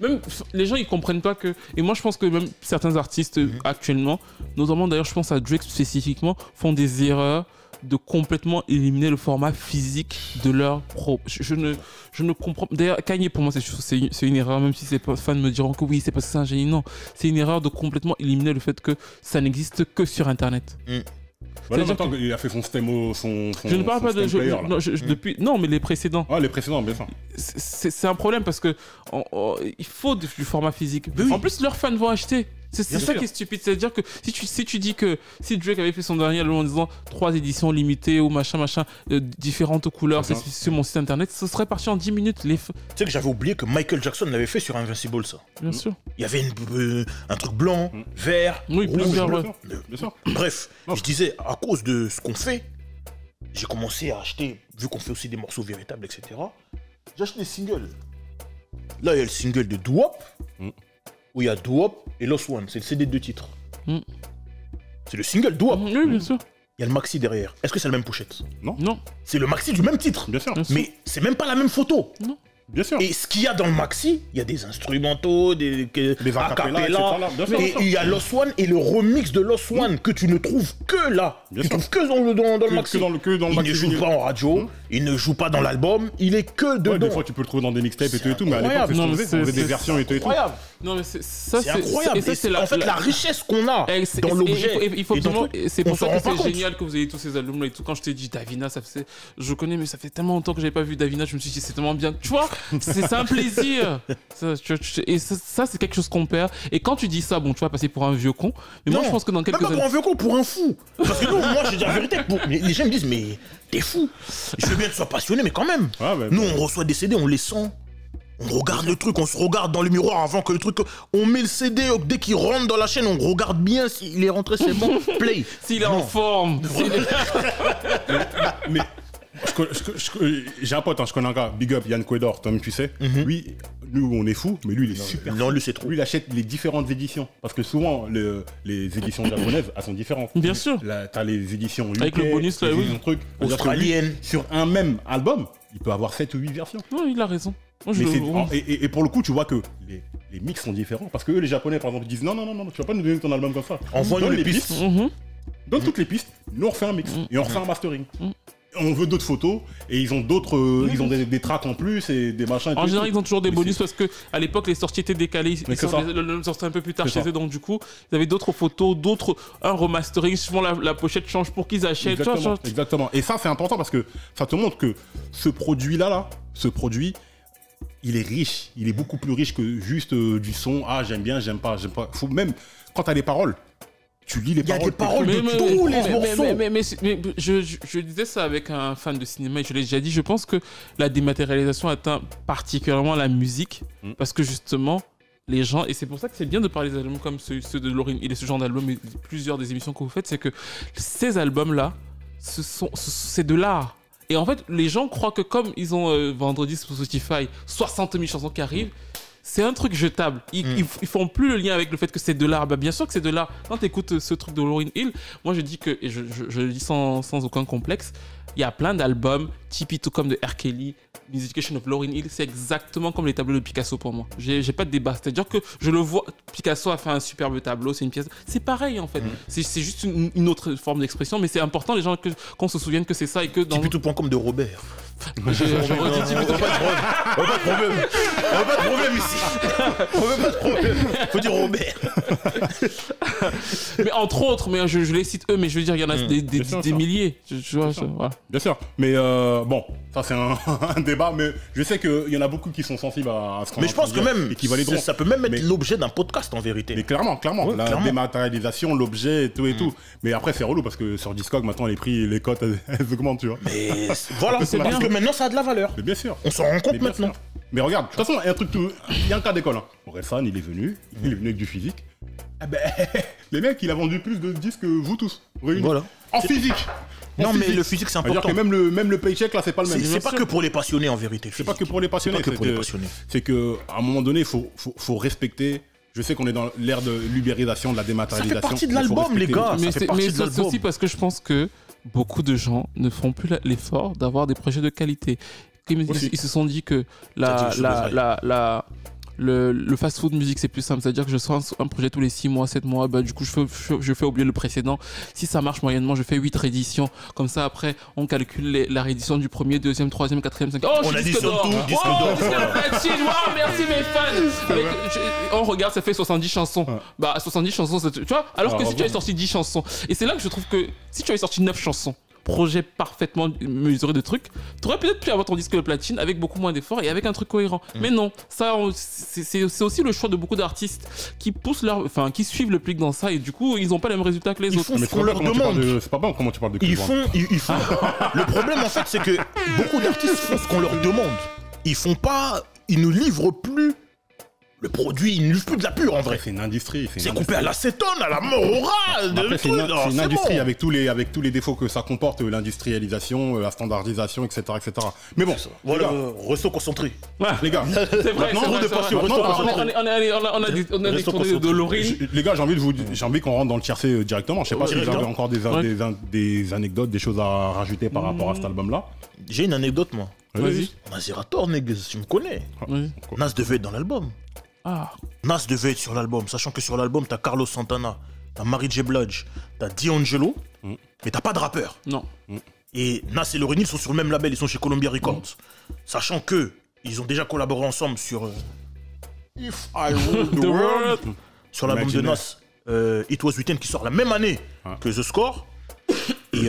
S4: même les gens ils comprennent pas que, et moi je pense que même certains artistes actuellement, notamment d'ailleurs je pense à Drake spécifiquement, font des erreurs de complètement éliminer le format physique de leur pro. Je ne comprends. D'ailleurs, Kanye pour moi c'est une erreur, même si ses fans me diront que oui c'est parce que c'est un génie. Non, c'est une erreur de complètement éliminer le fait que ça n'existe que sur Internet.
S2: Voilà,
S4: C'est-à-dire
S2: maintenant il a fait son stémo,
S4: Je ne parle pas de. Depuis, non, mais les précédents.
S2: Ah, les précédents, bien sûr.
S4: C'est un problème parce que il faut du format physique.
S3: Oui.
S4: En plus, leurs fans vont acheter. C'est
S3: Bien
S4: ça
S3: sûr.
S4: qui est stupide. C'est-à-dire que si tu dis que si Drake avait fait son dernier album en disant 3 éditions limitées ou machin, différentes couleurs, c'est sur mon site internet, ce serait parti en 10 minutes.
S3: Tu sais que j'avais oublié que Michael Jackson l'avait fait sur Invincible, ça.
S4: Bien sûr.
S3: Il y avait un truc blanc, vert,
S4: Oui,
S3: rouge.
S4: plusieurs, ouais.
S2: Bien sûr.
S3: Bref, je disais, à cause de ce qu'on fait, j'ai commencé à acheter, vu qu'on fait aussi des morceaux véritables, etc. J'achète des singles. Là, il y a le single de Doo-Wop, où il y a Doo-Wop et Lost One. C'est le CD de 2 titres.
S4: Mm.
S3: C'est le single Doo-Wop.
S4: Oui, bien sûr.
S3: Il y a le maxi derrière. Est-ce que c'est la même pochette?
S4: Non.
S3: C'est le maxi du même titre.
S2: Bien sûr.
S4: Bien sûr.
S3: Mais c'est même pas la même photo.
S2: Bien sûr.
S3: Et ce qu'il y a dans le maxi, il y a des instrumentaux, des
S2: acapella, etc. Bien sûr, bien
S3: et
S2: sûr.
S3: il y a Lost One et le remix de Lost One que tu ne trouves que là.
S2: Bien
S3: tu
S2: sûr.
S3: trouves que dans le maxi.
S2: Que dans le
S3: Il
S2: maxi
S3: ne joue
S2: vinyle.
S3: pas en radio, il ne joue pas dans l'album, il est que dedans.
S2: Ouais, des fois tu peux le trouver dans des mixtapes et tout, mais à l'époque
S3: incroyable.
S2: c'est ce
S4: Non,
S2: qu'on
S4: mais
S2: faisait, on faisait
S4: c'est
S2: des versions et tout.
S3: Incroyable.
S4: Non, mais ça,
S3: C'est incroyable.
S4: Et ça, c'est
S3: en fait, la richesse qu'on a dans l'objet.
S4: Il faut
S3: et dans
S4: absolument.
S3: le truc,
S4: C'est
S3: on
S4: pour
S3: s'en
S4: ça
S3: rend
S4: que
S3: pas
S4: c'est
S3: compte.
S4: génial que vous ayez tous ces albums-là et tout. Quand je t'ai dit Davina, je connais, mais ça fait tellement longtemps que j'avais pas vu Davina, je me suis dit c'est tellement bien. Tu vois, c'est un plaisir. Et ça, c'est quelque chose qu'on perd. Et quand tu dis ça, bon, tu vas passer pour un vieux con. Mais moi,
S3: Non,
S4: je pense que dans quelques
S3: même pas pour
S4: années.
S3: un vieux con, pour un fou. Parce que nous, moi, je dis la vérité. Les gens me disent, mais t'es fou. Je veux bien que tu sois passionné, mais quand même.
S2: Ouais, mais-
S3: Nous, on reçoit des CD, on les sent. On regarde le truc, on se regarde dans le miroir avant que le truc. On met le CD, dès qu'il rentre dans la chaîne, on regarde bien s'il est rentré, c'est bon. Play.
S4: S'il est en
S3: Non.
S4: forme.
S2: Mais j'ai un pote, hein, je connais un gars, Big Up, Yann Quedor, toi-même tu sais. Lui, nous on est fous, mais lui il est super.
S3: Non, lui, c'est trop.
S2: Lui il achète les différentes éditions. Parce que souvent les éditions japonaises, elles sont différentes.
S4: Bien sûr.
S2: Là, t'as les éditions UK,
S4: Avec le bonus, là,
S2: les
S4: oui.
S2: éditions trucs. C'est-à-dire que lui,
S3: Australienne.
S2: sur un même album, il peut avoir 7 ou 8 versions.
S4: Non, il a raison. Moi, je
S2: Mais
S4: le-
S2: et pour le coup, tu vois que les mix sont différents. Parce que eux, les Japonais, par exemple, ils disent non, tu vas pas nous donner ton album comme ça.
S3: Envoie-nous
S2: Donne
S3: les pistes.
S4: Mhm.
S2: Donne toutes les pistes, nous on refait un mix et on refait un mastering. On veut d'autres photos et ils ont d'autres, ils ont des tracks en plus et des machins. et
S4: En
S2: tout.
S4: général, ils ont toujours des
S2: Mais
S4: bonus parce que à l'époque, les sorties étaient décalées.
S2: Mais c'est ça.
S4: Ils sortaient un peu plus tard
S2: C'est
S4: chez
S2: ça.
S4: eux, donc du coup, ils avaient d'autres photos, un remastering. Souvent, la pochette change pour qu'ils achètent. Tu vois,
S2: Exactement. Et ça, c'est important parce que ça te montre que ce produit-là, ce produit, il est riche. Il est beaucoup plus riche que juste du son. Ah, j'aime bien, j'aime pas. Faut même, quand t'as des paroles, tu lis les paroles.
S3: Il y a des paroles de tous les morceaux.
S4: Mais je disais ça avec un fan de cinéma et je l'ai déjà dit. Je pense que la dématérialisation atteint particulièrement la musique parce que justement, les gens, et c'est pour ça que c'est bien de parler des albums comme ceux de Lauryn Hill et ce genre d'albums et plusieurs des émissions que vous faites, c'est que ces albums-là, c'est de l'art. Et en fait, les gens croient que comme ils ont vendredi sur Spotify 60 000 chansons qui arrivent, c'est un truc jetable. Ils font plus le lien avec le fait que c'est de l'art. Bah, bien sûr que c'est de l'art. Quand tu écoutes ce truc de Lauryn Hill, moi je dis que, et je le dis sans aucun complexe, il y a plein d'albums, Tipeee tout comme de R. Kelly, Musication of Lauryn Hill, c'est exactement comme les tableaux de Picasso pour moi. J'ai pas de débat. C'est-à-dire que je le vois, Picasso a fait un superbe tableau, c'est une pièce. C'est pareil en fait. C'est juste une autre forme d'expression, mais c'est important les gens qu'on se souvienne que c'est ça et que dans.
S3: Tipeee tout point comme de Robert.
S4: Pas de
S3: problème ici. On veut pas de problème. Faut dire Robert.
S4: Mais entre autres, mais je les cite eux, mais je veux dire, il y en a des milliers. Voilà.
S2: Bien sûr. Mais bon, ça c'est un débat, mais je sais qu'il y en a beaucoup qui sont sensibles à ce qu'on.
S3: Mais je pense que même,
S2: et qui valideront.
S3: ça peut même être l'objet d'un podcast en vérité.
S2: Mais clairement.
S3: Ouais,
S2: La
S3: clairement.
S2: dématérialisation, l'objet et tout. Mais après, c'est relou parce que sur Discog, maintenant, les cotes, elles augmentent, tu vois.
S3: Mais voilà,
S2: C'est
S3: parce
S2: bien.
S3: que maintenant ça a de la valeur.
S2: Mais bien sûr.
S3: On s'en rend compte
S2: Mais bien
S3: maintenant.
S2: sûr. Mais regarde, de toute façon, il y a un truc il y a un cas d'école. Orelsan, il est venu avec du physique. Ah ben, les mecs, il a vendu plus de disques que vous tous, réunis.
S3: Voilà.
S2: En physique.
S3: Non, mais le physique, c'est
S2: C'est-à-dire
S3: important.
S2: que même le paycheck, là, c'est pas le même.
S3: C'est pas que pour les passionnés en vérité.
S2: C'est pas que pour les passionnés.
S3: C'est pas que pour les passionnés.
S2: C'est que à un moment donné, faut respecter. Je sais qu'on est dans l'ère de l'ubérisation, de la
S3: Ça
S2: dématérialisation.
S3: fait partie de
S2: mais faut
S3: l'album, les
S2: respecter
S3: gars.
S2: le-
S3: Ça fait partie de
S4: c'est
S3: l'album.
S4: aussi parce que je pense que beaucoup de gens ne font plus l'effort d'avoir des projets de qualité.
S2: Aussi.
S4: Ils se sont dit que le fast-food musique c'est plus simple, c'est-à-dire que je sors un projet tous les 6 mois, 7 mois, bah du coup je fais oublier le précédent. Si ça marche moyennement, je fais 8 rééditions. Comme ça après, on calcule la réédition du premier, deuxième, troisième, quatrième, cinquième. Oh,
S3: On
S4: je
S3: a
S4: suis
S3: dit
S4: disque d'or.
S3: surtout disque
S4: Oh,
S3: d'or.
S4: disque de platine. Wow, merci mes fans. On regarde, ça fait 70 chansons.
S2: Ouais.
S4: Bah 70 chansons, tu vois, alors que si tu
S2: bravo.
S4: avais sorti 10 chansons. Et c'est là que je trouve que si tu avais sorti 9 chansons, projet parfaitement mesuré de trucs, t'aurais peut-être pu avoir ton disque de platine avec beaucoup moins d'efforts et avec un truc cohérent. Mais non, ça, c'est aussi le choix de beaucoup d'artistes qui poussent qui suivent le public dans ça et du coup, ils n'ont pas les mêmes résultats que les
S3: Ils
S4: autres.
S3: font
S2: Mais
S3: ce qu'on leur
S2: comment tu parles
S3: demande.
S2: C'est pas bon comment tu parles de
S3: Ils
S2: Chris
S3: font. Le problème en fait, c'est que beaucoup d'artistes font ce qu'on leur demande. Ils font pas. Ils ne livrent plus le produit. Ils ne livrent plus de la pure en
S2: Brown.
S3: vrai.
S2: C'est une industrie.
S3: C'est coupé à l'acétone, à la morale.
S2: Après, c'est une industrie
S3: bon.
S2: avec tous les défauts que ça comporte, l'industrialisation, la standardisation, etc., etc. Mais bon,
S3: Voilà,
S2: les gars,
S3: Resto concentré.
S2: les gars,
S4: C'est vrai,
S2: maintenant,
S4: c'est vrai,
S2: de
S4: c'est vrai.
S2: passion.
S4: Maintenant,
S2: Maintenant,
S4: on a des
S3: Restons
S4: tournées de
S3: concentrés.
S4: Lauryn.
S2: les gars, j'ai envie qu'on rentre dans le tiercé directement. Je sais pas si vous avez encore des anecdotes, des choses à rajouter par rapport à cet album-là.
S3: J'ai une anecdote, moi.
S4: Vas-y.
S3: Nazirator, nègre, tu me connais.
S4: Vas-y.
S3: Nas devait être dans l'album.
S4: Ah,
S3: Nas devait être sur l'album, sachant que sur l'album, t'as Carlos Santana, t'as Mary J. Blige, t'as D'Angelo, mais t'as pas de rappeur.
S4: non.
S3: Et Nas et Lauryn Hill sont sur le même label, ils sont chez Columbia Records. Sachant que ils ont déjà collaboré ensemble sur If I Rule the World, sur l'album de Nas, It Was Weekend qui sort la même année que The Score. Et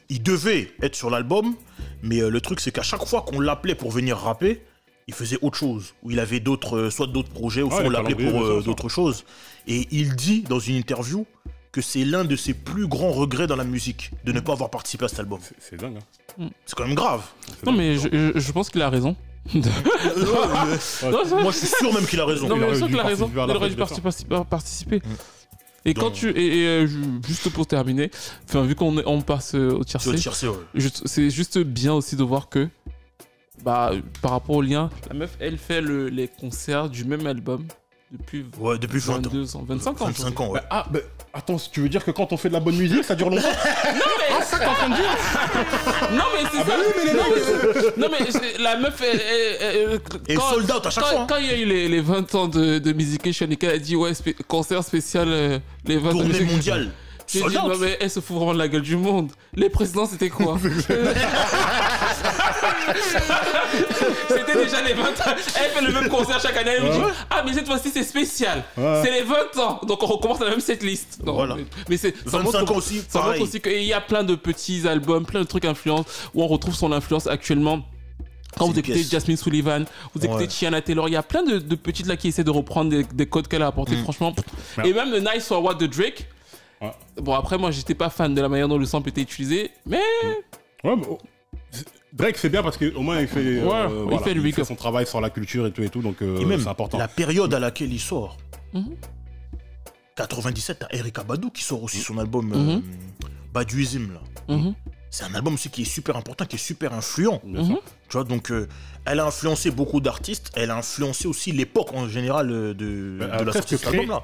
S3: il devait être sur l'album, mais le truc c'est qu'à chaque fois qu'on l'appelait pour venir rapper, il faisait autre chose, ou il avait soit d'autres projets, ou soit
S2: les
S3: on l'appelait
S2: calendriers,
S3: pour
S2: bien sûr.
S3: d'autres choses. Et il dit dans une interview que c'est l'un de ses plus grands regrets dans la musique, de ne pas avoir participé à cet album.
S2: C'est dingue. Hein.
S3: C'est quand même grave.
S4: Non, mais je pense qu'il a raison. Non,
S3: Moi je suis sûr même qu'il a raison.
S4: Non, mais
S2: aurait
S4: bien sûr
S2: dû
S4: qu'il a raison.
S2: participer à la
S4: Il aurait dû
S2: fête
S4: participer. Et quand juste pour terminer, vu qu'on passe au
S3: Sur
S4: tiercé,
S3: le tiercé, ouais.
S4: c'est juste bien aussi de voir que, par rapport au lien, la meuf, elle fait les concerts du même album depuis
S3: Ouais, depuis 20 ans.
S4: 22 ans, 25 ans.
S3: 25 ans, ouais.
S2: Attends, tu veux dire que quand on fait de la bonne musique, ça dure longtemps?
S4: Non mais c'est ça. Non mais la meuf,
S3: Et sold out à chaque fois.
S4: Quand il y a eu les 20 ans de Musication et qu'elle a dit ouais concert spécial les 20 ans de
S3: Tournée
S4: Musication.
S3: mondiale.
S4: J'ai
S3: Sold
S4: dit,
S3: out.
S4: non mais elle se fout vraiment de la gueule du monde. Les précédents c'était quoi? C'était déjà les 20 ans. Elle fait le même concert chaque année. Elle me dit ah mais cette fois-ci c'est spécial. C'est les 20 ans. Donc on recommence la même setlist. Non,
S3: Voilà.
S4: mais ça
S3: 25
S4: montre,
S3: ans aussi,
S4: ça montre
S3: pareil.
S4: aussi qu'il y a plein de petits albums, plein de trucs influence où on retrouve son influence actuellement. Quand
S3: C'est
S4: vous
S3: une
S4: écoutez
S3: pièce.
S4: Jasmine Sullivan, vous écoutez
S3: Ouais.
S4: Tiana Taylor, il y a plein de petites là qui essaient de reprendre des codes qu'elle a apportés, franchement.
S2: Ouais.
S4: Et même le Nice for What de Drake.
S2: Ouais.
S4: Bon, après, moi, j'étais pas fan de la manière dont le sample était utilisé, mais
S2: Ouais, mais, Drake, c'est bien parce qu'au moins, il fait,
S4: il fait le
S2: il
S4: big
S2: fait
S4: up.
S2: son travail sur la culture et tout, donc
S3: Et même
S2: c'est important.
S3: la période à laquelle il sort.
S4: Mhm.
S3: 97, t'as Erykah Badu qui sort aussi son album
S4: Mhm.
S3: Baduizm là.
S4: Mhm.
S3: C'est un album aussi qui est super important, qui est super influent.
S2: Bien sûr.
S3: Tu vois, donc elle a influencé beaucoup d'artistes, elle a influencé aussi l'époque en général de la
S2: presque
S3: sortie de cet
S2: créé-
S3: album-là.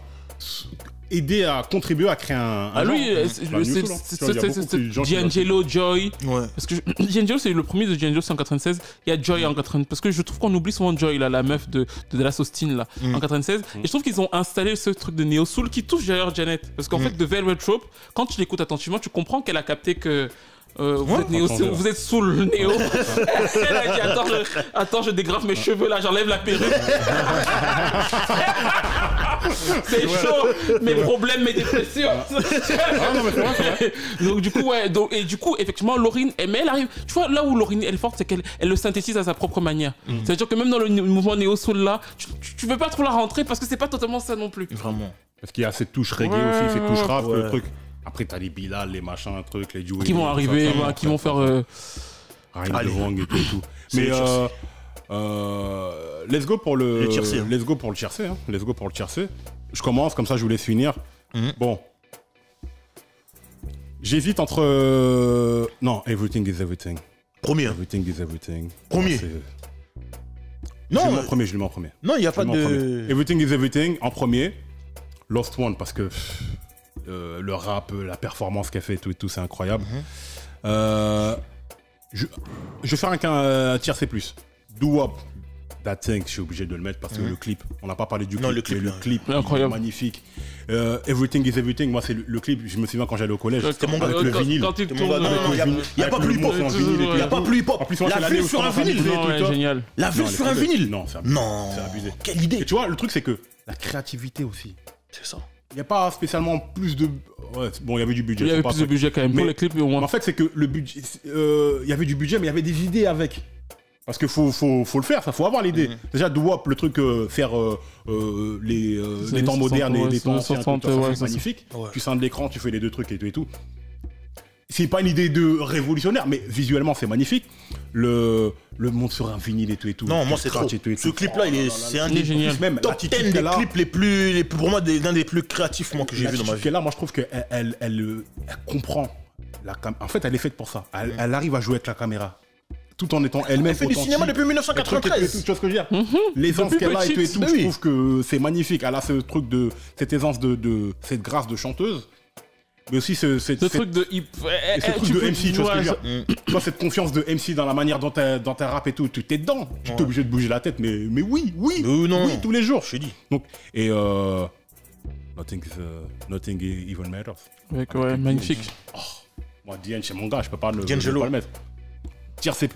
S2: Aider à contribuer à créer un
S4: Ah,
S2: genre.
S4: lui,
S2: La new soul, hein. Tu vois, il y a beaucoup de gens qui
S4: D'Angelo, Joy.
S3: Ouais.
S4: Parce que D'Angelo, c'est le premier de D'Angelo, c'est en 96. Il y a Joy en 96. Parce que je trouve qu'on oublie souvent Joy, là, la meuf de Dallas Austin, là, en 96. Et je trouve qu'ils ont installé ce truc de Neo Soul qui touche d'ailleurs Janet. Parce qu'en fait, de Velvet Rope, quand tu l'écoutes attentivement, tu comprends qu'elle a capté que. Vous êtes néo,
S2: attends,
S4: vous êtes sous le néo. Elle a dit attends, je dégrafe mes cheveux là, j'enlève la perruque. C'est chaud, mes problèmes, mes dépressions.
S2: Ah non, mais c'est vrai, c'est vrai.
S4: Donc du coup, ouais, et du coup, effectivement, Lauryn, mais elle arrive. Tu vois, là où Lauryn elle est forte, c'est qu'elle le synthétise à sa propre manière. C'est-à-dire que même dans le mouvement néo soul là, tu veux pas trop la rentrer parce que c'est pas totalement ça non plus.
S3: Vraiment.
S2: Parce qu'il y a cette touche reggae
S4: Ouais,
S2: aussi, cette touche rap,
S3: ouais.
S2: le truc. Après, t'as les Bilal, les machins, trucs, les Dewey.
S4: Qui vont arriver, qui vont faire.
S2: Ryan
S3: Allez.
S2: DeVong et tout.
S3: C'est
S2: Mais
S3: le tiercé.
S2: let's go pour le
S3: tiercé, hein.
S2: let's go pour le tiercé. Hein. Let's go pour le tiercé. Je commence, comme ça je vous laisse finir. Bon. J'hésite entre... Non, Everything is Everything.
S3: Premier.
S2: Everything is Everything.
S3: Premier.
S2: Je
S3: Non,
S2: le mets en premier, je le mets en premier.
S3: non, il n'y a
S2: Je
S3: pas
S2: le mets en
S3: de.
S2: premier. Everything is Everything en premier. Lost One parce que le rap, la performance qu'elle fait et tout, c'est incroyable. Je vais faire un tiercé plus. Do Up, That Thing, je suis obligé de le mettre parce que le clip, on n'a pas parlé du clip,
S3: Non, le clip,
S2: mais le
S3: là.
S2: clip il est
S4: Incroyable.
S2: magnifique. Everything is Everything, moi c'est le clip, je me souviens quand j'allais au collège,
S3: C'était mon
S2: avec
S3: gars,
S2: le
S4: quand-
S2: vinyle.
S4: quand il
S3: C'est mon
S4: tourne,
S3: gars. Non, non, il y a pas plus hip-hop.
S2: Il
S3: Il n'y a pas plus hip-hop.
S2: En plus, moi, c'est
S3: La
S2: l'année
S3: vue
S2: où
S3: sur
S2: je
S3: un
S2: commence à
S3: vinyle.
S2: mixer et
S4: Non,
S2: tout,
S4: ouais,
S2: toi.
S4: génial.
S3: La vue
S2: Non,
S3: sur
S2: laisse
S3: un
S2: tomber.
S3: vinyle.
S2: Non, c'est abusé.
S3: Non.
S2: C'est abusé.
S3: Quelle idée.
S2: Et tu vois, le truc c'est que la créativité aussi.
S3: C'est ça.
S2: Il n'y a pas spécialement plus de... Ouais, bon, il y avait du budget.
S4: Il y avait
S2: faut pas
S4: plus de
S2: truc.
S4: budget quand même pour
S2: Mais-
S4: les clips, mais au
S2: Mais
S4: moins.
S2: en fait, c'est que le budget, il y avait du budget, mais il y avait des idées avec. Parce qu'il faut le faire, ça faut avoir l'idée. Déjà, Doo-Wop, le truc, faire les
S4: années
S2: temps
S4: 60,
S2: modernes et
S4: ouais,
S2: les temps anciens,
S4: 60,
S2: tout ça,
S4: ouais,
S2: c'est
S4: ça,
S2: magnifique.
S3: Ouais.
S2: Tu scindes l'écran, tu fais les deux trucs et tout. C'est pas une idée de révolutionnaire, mais visuellement, c'est magnifique. Le monde sur un vinyle et tout.
S3: Non, moi
S2: le
S3: c'est trop.
S2: scratch et
S3: Ce clip-là, c'est un
S4: Il est
S3: des
S4: génial.
S2: Même
S3: top 10
S2: l'attitude
S3: des
S2: qu'elle a,
S3: clips les plus pour moi, l'un des plus créatifs moi, que j'ai vu dans ma
S2: l'attitude
S3: vie.
S2: qu'elle a, moi je trouve qu'elle elle comprend. En fait, elle est faite pour ça. Elle arrive à jouer avec la caméra. Tout en étant elle-même.
S3: Elle fait du
S2: authentique.
S3: cinéma depuis
S2: Le truc et tout,
S3: 1993.
S2: tu vois ce que je veux dire L'aisance
S4: Depuis
S2: qu'elle a et tout,
S4: petite,
S3: bah
S2: je
S3: oui.
S2: trouve que c'est magnifique. Elle a ce truc de cette aisance de cette grâce de chanteuse, mais aussi
S4: Ce
S2: cette
S4: truc de hip.
S2: ce truc de MC, tu vois ce que je veux dire Tu vois cette confiance de MC dans la manière dont t'as rap et tout, tu t'es dedans. Tu t'es obligé de bouger la tête, mais oui,
S3: non.
S2: oui, tous les jours.
S3: Je t'ai dit.
S2: Donc et nothing even matters.
S4: Ouais, magnifique.
S2: Moi, Diane, c'est mon gars, je peux pas
S3: D'Angelo.
S2: pas le mettre. Tire C+.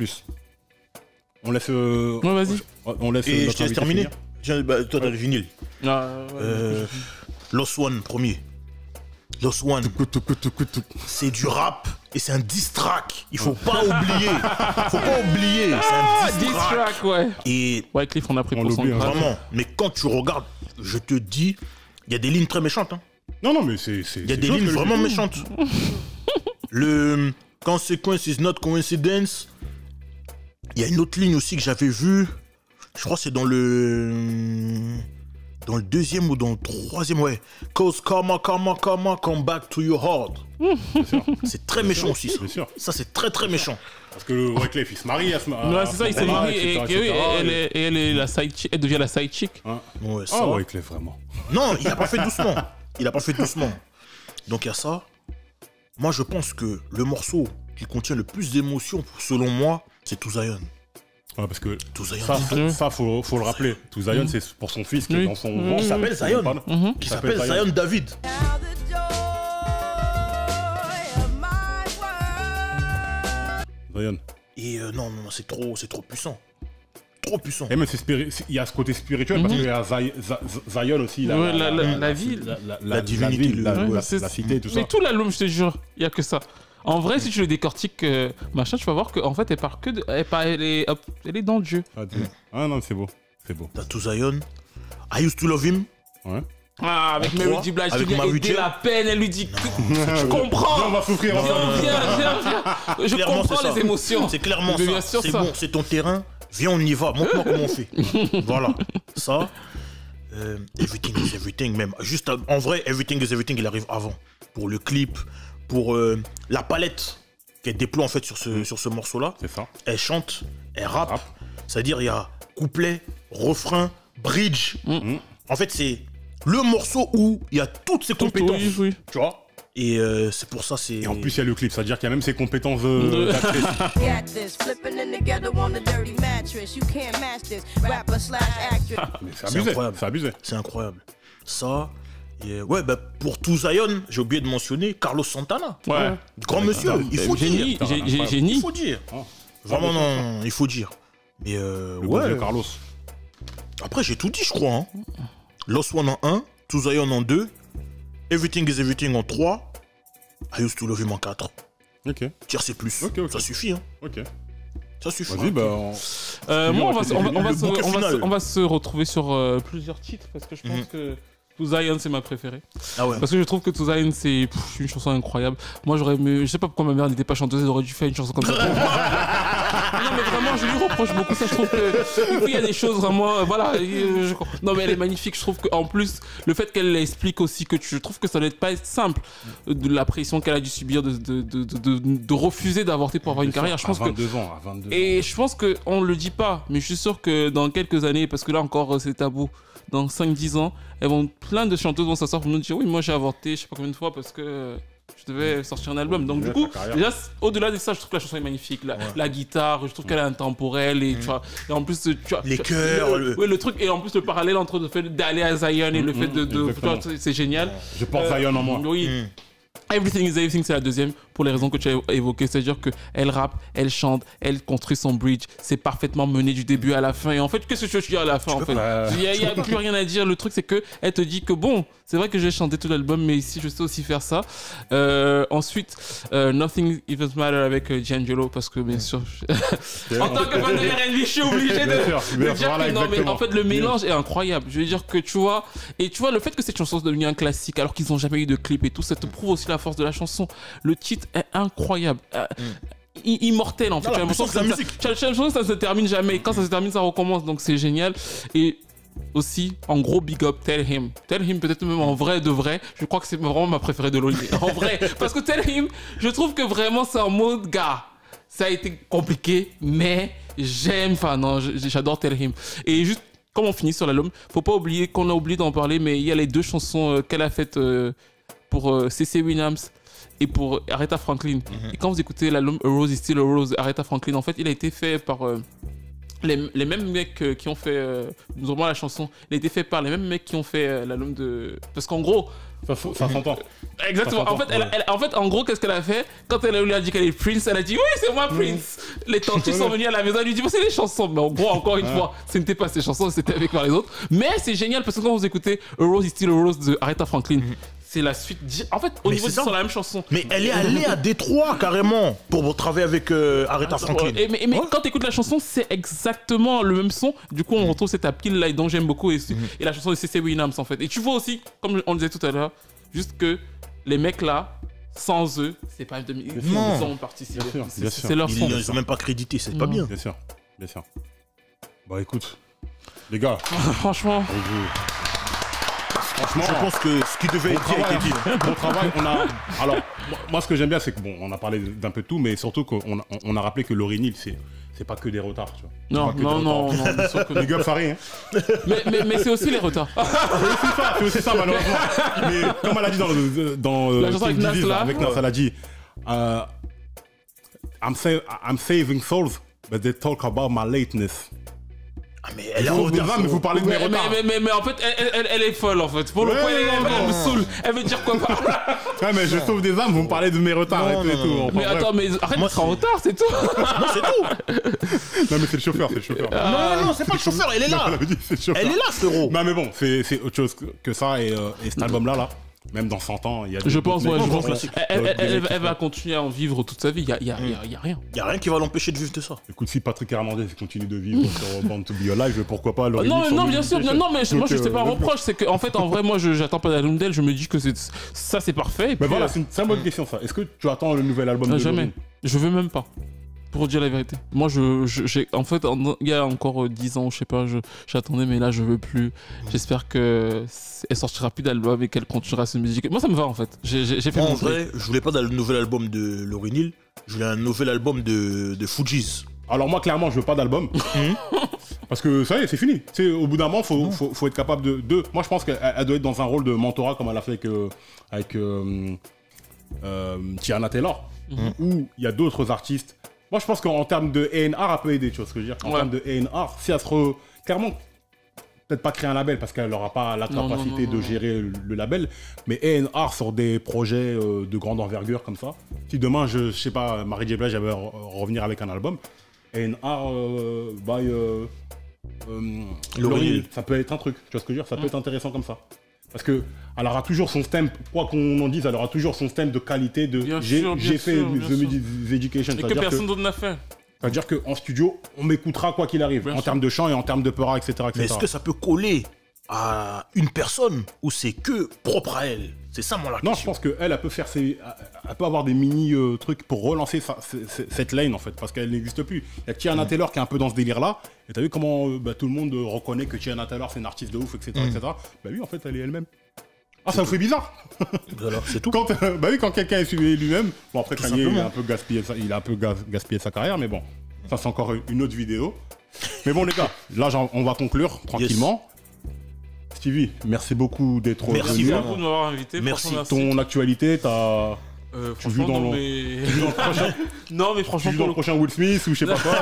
S2: On laisse.
S4: Ouais, vas-y.
S2: On laisse.
S3: Et je
S2: notre
S3: te laisse
S2: invité
S3: terminer.
S2: finir.
S3: Toi, t'as le vinyle.
S4: Ah, ouais.
S3: Lost One, premier. Lost One, c'est du rap et c'est un diss track. Il faut pas oublier. Faut pas oublier. C'est un diss
S4: Diss
S3: track.
S4: track, ouais.
S3: Et
S4: Ouais, Cliff, on a pris
S2: On
S4: pour son
S2: l'oublie, hein.
S4: grade.
S3: vraiment, mais quand tu regardes, je te dis, il y a des lignes très méchantes. Hein.
S2: Non, mais c'est.
S3: Il y a des lignes vraiment méchantes. Le Consequence is not coincidence. Il y a une autre ligne aussi que j'avais vue. Je crois que c'est dans le deuxième ou dans le troisième, ouais. Cause karma, come back to your heart. C'est très méchant aussi, ça.
S2: Bien sûr.
S3: Ça, c'est très très méchant.
S2: Parce que le Wyclef, il se marie à ce moment.
S4: Ouais, c'est ça, il s'est marié et elle est la side chick, elle devient la side chick.
S3: Ouais, ça.
S2: Ah, Wyclef, vraiment.
S3: Non, il a pas fait doucement. Il a pas fait doucement. Donc il y a ça. Moi, je pense que le morceau qui contient le plus d'émotions, selon moi, c'est To Zion.
S2: Ouais, parce que
S3: To Zion.
S2: ça faut le rappeler. To Zion, c'est pour son fils qui est
S4: Oui.
S2: dans son ventre.
S3: Qui s'appelle Zion.
S2: Qui
S3: Qui s'appelle Zion David.
S5: Now the joy of my world.
S2: Zion.
S3: Et non, c'est trop puissant. Trop puissant.
S2: Et même il y a ce côté spirituel parce qu'il y a Zion aussi.
S4: Ouais, la ville.
S2: La
S3: divinité,
S2: ville,
S3: ouais,
S2: la
S4: c'est-
S2: cité, tout ça.
S4: Mais tout l'album, je te jure, il y a que ça. En vrai, si tu le décortiques, machin, tu vas voir qu'en fait, elle est dans le jeu.
S2: Ah non, c'est beau. C'est beau.
S3: T'as tout Zion. I used to love him.
S2: Ouais.
S4: Ah, avec
S3: En
S4: Mary
S3: trois,
S4: J. Blige,
S3: avec
S4: qui vient
S3: Mary
S4: aider
S3: J.
S4: la peine, elle lui dit je comprends.
S2: Viens, on va souffrir ensemble.
S4: Viens. Je
S3: Clairement,
S4: comprends
S3: c'est
S4: les
S3: ça.
S4: émotions.
S3: C'est clairement
S4: Mais bien
S3: ça.
S4: sûr,
S3: C'est
S4: ça.
S3: bon, c'est ton terrain. Viens, on y va. Montre-moi comment on fait. Voilà. Ça. Everything is everything, même. Juste en vrai, everything is everything, il arrive avant. Pour le clip, pour la palette qu'elle déploie en fait sur ce morceau-là.
S2: C'est ça.
S3: Elle chante, elle rappe. C'est-à-dire, il y a couplet, refrain, bridge. En fait, c'est le morceau où il y a toutes ses compétences.
S4: Oui.
S3: Tu vois. Et c'est pour ça, c'est.
S2: Et en plus, il y a le clip, c'est-à-dire qu'il y a même ses compétences d'actrice.
S5: Got this, flipping in together on the dirty mattress. You can't match this. Rapper slash actress.
S2: Mais c'est
S3: C'est
S2: abusé.
S3: incroyable.
S2: C'est abusé.
S3: C'est incroyable. Ça. Et ouais, bah, pour tout Zion, j'ai oublié de mentionner Carlos Santana.
S4: Ouais.
S3: Grand monsieur, il faut
S4: Génie,
S3: dire.
S2: Putain,
S4: génie.
S3: Il faut dire. Vraiment, non, il faut dire. Mais
S2: Le bon vieux
S3: ouais.
S2: Carlos.
S3: Après, j'ai tout dit, je crois. Hein. Lost One en 1, To Zion en 2, Everything is Everything en 3, I Used to Love Him en 4.
S2: Ok.
S3: Tire c'est plus.
S2: Ok.
S3: Ça suffit. Hein.
S2: Ok.
S3: Ça suffit.
S2: Vas-y, bah.
S4: Moi,
S3: le bouquet final.
S4: on va se retrouver sur plusieurs titres parce que je pense que To Zion, c'est ma préférée.
S3: Ah ouais.
S4: Parce que je trouve que To Zion, c'est une chanson incroyable. Moi, j'aurais aimé. Je sais pas pourquoi ma mère n'était pas chanteuse, elle aurait dû faire une chanson comme ça. Non, mais vraiment, je lui reproche beaucoup ça. Je trouve que il y a des choses vraiment. Voilà. Non, mais elle est magnifique. Je trouve qu'en plus, le fait qu'elle explique aussi que je trouve que ça doit pas être simple de la pression qu'elle a dû subir de refuser d'avorter pour avoir une carrière. Je pense
S2: à 22 ans, à 22 ans.
S4: Et je pense qu'on ne le dit pas, mais je suis sûr que dans quelques années, parce que là encore c'est tabou, dans 5-10 ans, plein de chanteuses vont s'asseoir pour nous dire oui, moi j'ai avorté, je sais pas combien de fois parce que je devais sortir un album. Donc du coup, déjà, au-delà de ça, je trouve que la chanson est magnifique. La guitare, je trouve qu'elle est intemporelle et, tu vois, et en plus, tu vois,
S3: Les chœurs,
S4: le truc, et en plus le parallèle entre le fait d'aller à Zion et le fait de tu vois, c'est génial.
S2: Je porte Zion en moi.
S4: Oui. Everything is Everything, c'est la deuxième, pour les raisons que tu as évoquées. C'est-à-dire qu'elle rappe, elle chante, elle construit son bridge, c'est parfaitement mené du début à la fin. Et en fait, qu'est-ce que tu veux dire à la fin en fait? Il n'y a plus rien à dire. Le truc, c'est qu'elle te dit que bon, c'est vrai que j'ai chanté tout l'album, mais ici, je sais aussi faire ça. Ensuite, Nothing Even Matter avec D'Angelo, parce que bien sûr, en tant que fan de R&B, je suis obligé de dire que non, mais en fait, le mélange est incroyable. Je veux dire que tu vois, le fait que cette chanson soit devenue un classique alors qu'ils n'ont jamais eu de clip et tout, ça te prouve aussi la force de la chanson. Le titre est incroyable. Immortel en fait.
S3: La puissance de la musique.
S4: La chanson, ça se termine jamais. Quand ça se termine, ça recommence. Donc c'est génial. Et aussi, en gros, big up, Tell Him. Tell Him, peut-être même en vrai de vrai, je crois que c'est vraiment ma préférée de l'Olivier. En vrai. Parce que Tell Him, je trouve que vraiment c'est un mode gars. Ça a été compliqué, mais j'adore Tell Him. Et juste, comme on finit sur l'album, faut pas oublier qu'on a oublié d'en parler, mais il y a les deux chansons qu'elle a faites pour C.C. Williams et pour Aretha Franklin. Et quand vous écoutez l'album A Rose is Still a Rose, Aretha Franklin, en fait, il a été fait par les mêmes mecs qui ont fait normalement la chanson. Il a été fait par les mêmes mecs qui ont fait l'album de... Parce qu'en gros...
S2: Ça s'entend.
S4: Exactement. En fait, en gros, qu'est-ce qu'elle a fait? Quand elle lui a dit qu'elle est Prince, elle a dit oui, c'est moi Prince. Les tantiers sont venus à la maison, elle lui dit c'est les chansons. Mais en gros, encore une fois, ce n'était pas ses chansons, c'était avec par les autres. Mais c'est génial parce que quand vous écoutez A Rose is Still a Rose de Aretha Franklin, c'est la suite. En fait, au niveau, c'est sur la même chanson.
S3: Mais elle est allée à Détroit carrément pour travailler avec Aretha Franklin.
S4: Mais quand tu écoutes la chanson, c'est exactement le même son. Du coup, on retrouve cette appeal là dont j'aime beaucoup et la chanson de C.C. Williams en fait. Et tu vois aussi, comme on disait tout à l'heure, juste que les mecs là, sans eux, c'est pas ils ont participé. C'est leur son.
S3: Ils ont même pas crédité, c'est pas bien.
S2: Bien sûr. Bah écoute, les gars.
S4: Franchement.
S2: Franchement,
S3: je pense que ce qui devait être dit a été dit.
S2: Bon travail, Alors, moi ce que j'aime bien, c'est que bon, on a parlé d'un peu de tout, mais surtout qu'on a rappelé que Lauryn Hill, c'est pas que des retards, tu vois.
S4: Non.
S2: Les gars, Farid, hein.
S4: Mais c'est aussi les retards.
S2: C'est aussi ça, malheureusement. Mais comme elle a dit dans
S4: la chanson avec Nas là,
S2: avec Nas, elle a dit I'm saving souls, but they talk about my lateness.
S3: Ah mais elle est revenue,
S2: mais vous parlez de mes retards.
S4: Mais en fait, elle est folle en fait. Pour le coup, elle me saoule. Elle veut dire quoi par là?
S2: Ouais, mais je sauve des âmes, vous me parlez de mes retards et tout.
S3: Non.
S4: Mais attends, mais arrête d'être en retard, c'est tout.
S3: Non, c'est tout.
S2: Non, mais c'est le chauffeur.
S3: Non, c'est pas le chauffeur, elle est là. Elle est là, frérot.
S2: Non, mais bon, c'est autre chose que ça. Et cet album-là, Même dans 100 ans, il y a des
S4: Je pense, ouais, je pense.
S3: classique.
S4: Elle va continuer à en vivre toute sa vie. Il y a rien.
S3: Il y a rien qui va l'empêcher de vivre de ça.
S2: Écoute, si Patrick Hernandez continue de vivre sur Born to Be Alive, pourquoi pas le
S4: Non,
S2: remix sur
S4: bien sûr.
S2: Munition.
S4: Non, mais moi, je
S2: Donc,
S4: sais pas un reproche. C'est qu'en fait, en vrai, moi, j'attends pas l'album d'elle. Je me dis que ça, c'est parfait. Et
S2: Mais
S4: puis,
S2: voilà, c'est une bonne question ça. Est-ce que tu attends le nouvel album de
S4: jamais.
S2: Lauryn?
S4: Je veux même pas. Pour dire la vérité. Moi, en fait, il y a encore 10 ans, je sais pas, j'attendais, mais là, je veux plus. J'espère qu'elle sortira plus d'album et qu'elle continuera ses musiques. Moi, ça me va, en fait. J'ai fait
S3: Moi, en
S4: mon truc.
S3: vrai, je voulais pas dans le nouvel album de Lauryn Hill, je voulais un nouvel album de Fugees.
S2: Alors moi, clairement, je veux pas d'album. Parce que ça y est, c'est fini. Tu sais, au bout d'un moment, faut être capable de... Moi, je pense qu'elle doit être dans un rôle de mentorat comme elle a fait avec Tiana Taylor, où il y a d'autres artistes. Moi, je pense qu'en termes de A&R, elle peut aider, tu vois ce que je veux dire. En termes de A&R, si elle se clairement, peut-être pas créer un label parce qu'elle n'aura pas la capacité de gérer le label, mais A&R sur des projets de grande envergure comme ça. Si demain, je sais pas, Mary J. Blige va revenir avec un album, A&R by Lauryn Hill, ça peut être un truc, tu vois ce que je veux dire. Ça peut être intéressant comme ça. Parce que elle aura toujours son stamp, quoi qu'on en dise, elle aura toujours son stamp de qualité de j'ai fait The Music Education.
S4: Et que personne d'autre n'a fait.
S2: C'est-à-dire qu'en studio, on m'écoutera quoi qu'il arrive, en termes de chant et en termes de peur, etc.
S3: Mais est-ce que ça peut coller à une personne ou c'est que propre à elle? C'est ça mon la question.
S2: Non, je pense qu'elle peut faire elle peut avoir des mini trucs pour relancer cette lane en fait, parce qu'elle n'existe plus. Il y a Tiana Taylor qui est un peu dans ce délire-là, et t'as vu comment tout le monde reconnaît que Tiana Taylor c'est une artiste de ouf, etc. Bah oui, en fait, elle est elle-même. Ah, ça vous fait bizarre.
S3: Alors, c'est tout.
S2: Quand quelqu'un est lui-même, bon après Kanye, il a un peu gaspillé sa carrière, mais bon, ça c'est encore une autre vidéo. Mais bon les gars, là on va conclure tranquillement. Stevie, merci beaucoup d'être venu.
S4: Merci beaucoup de m'avoir invité.
S3: Merci.
S2: Ton actualité, t'as... Tu joues dans
S4: Non, mais franchement,
S2: le prochain Will Smith ou je sais pas quoi.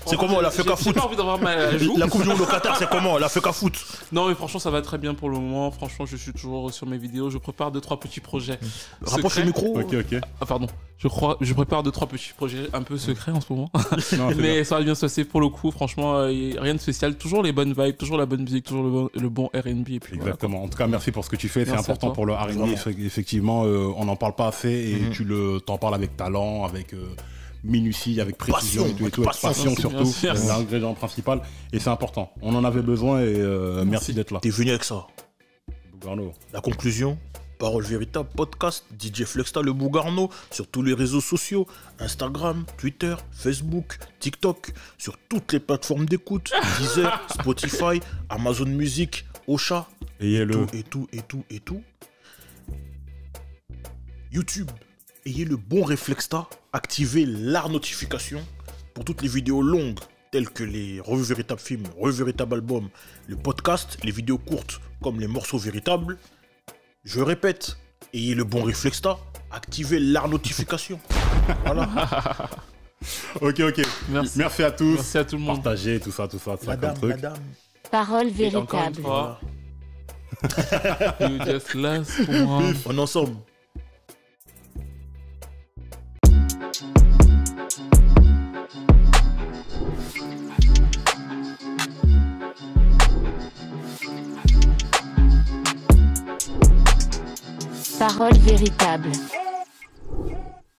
S3: C'est comment? Elle a fait qu'à
S4: J'ai
S3: foot.
S4: pas envie d'avoir mal joue.
S3: La Coupe du Monde au Qatar, c'est comment? Elle a fait qu'à foot.
S4: Non, mais franchement, ça va très bien pour le moment. Franchement, je suis toujours sur mes vidéos. Je prépare 2-3 petits projets.
S3: Rapproche le micro.
S2: Ok.
S4: Ah, pardon. Je prépare 2-3 petits projets un peu secrets en ce moment.
S2: Non,
S4: Mais ça va bien se passer pour le coup. Franchement, rien de spécial. Toujours les bonnes vibes, toujours la bonne musique, toujours le bon R&B. Et puis
S2: exactement. Voilà. En tout cas, merci pour ce que tu fais. C'est
S4: Merci
S2: important pour le R&B. Effectivement, on n'en parle pas assez et tu t'en parles avec talent, avec minutie, avec précision et tout, avec passion surtout. C'est l'ingrédient principal et c'est important. On en avait besoin et merci d'être là.
S3: T'es venu avec ça.
S2: Bougarno.
S3: La conclusion, Parole Véritable Podcast, DJ Flexta le Bougarno, sur tous les réseaux sociaux, Instagram, Twitter, Facebook, TikTok, sur toutes les plateformes d'écoute, Deezer, Spotify, Amazon Music, Ocha,
S2: et
S3: tout. YouTube, ayez le bon réflexta, activez la notification pour toutes les vidéos longues telles que les revues véritables films, revues véritables albums, le podcast, les vidéos courtes comme les morceaux véritables. Je répète, ayez le bon réflexta, activez la notification. Voilà.
S2: Ok. Merci à tous.
S4: Merci à tout le monde.
S2: Partagez tout ça comme truc.
S6: Parole
S4: Et encore une
S6: véritable.
S4: fois, you just last one.
S3: On est ensemble.
S6: Parole véritable.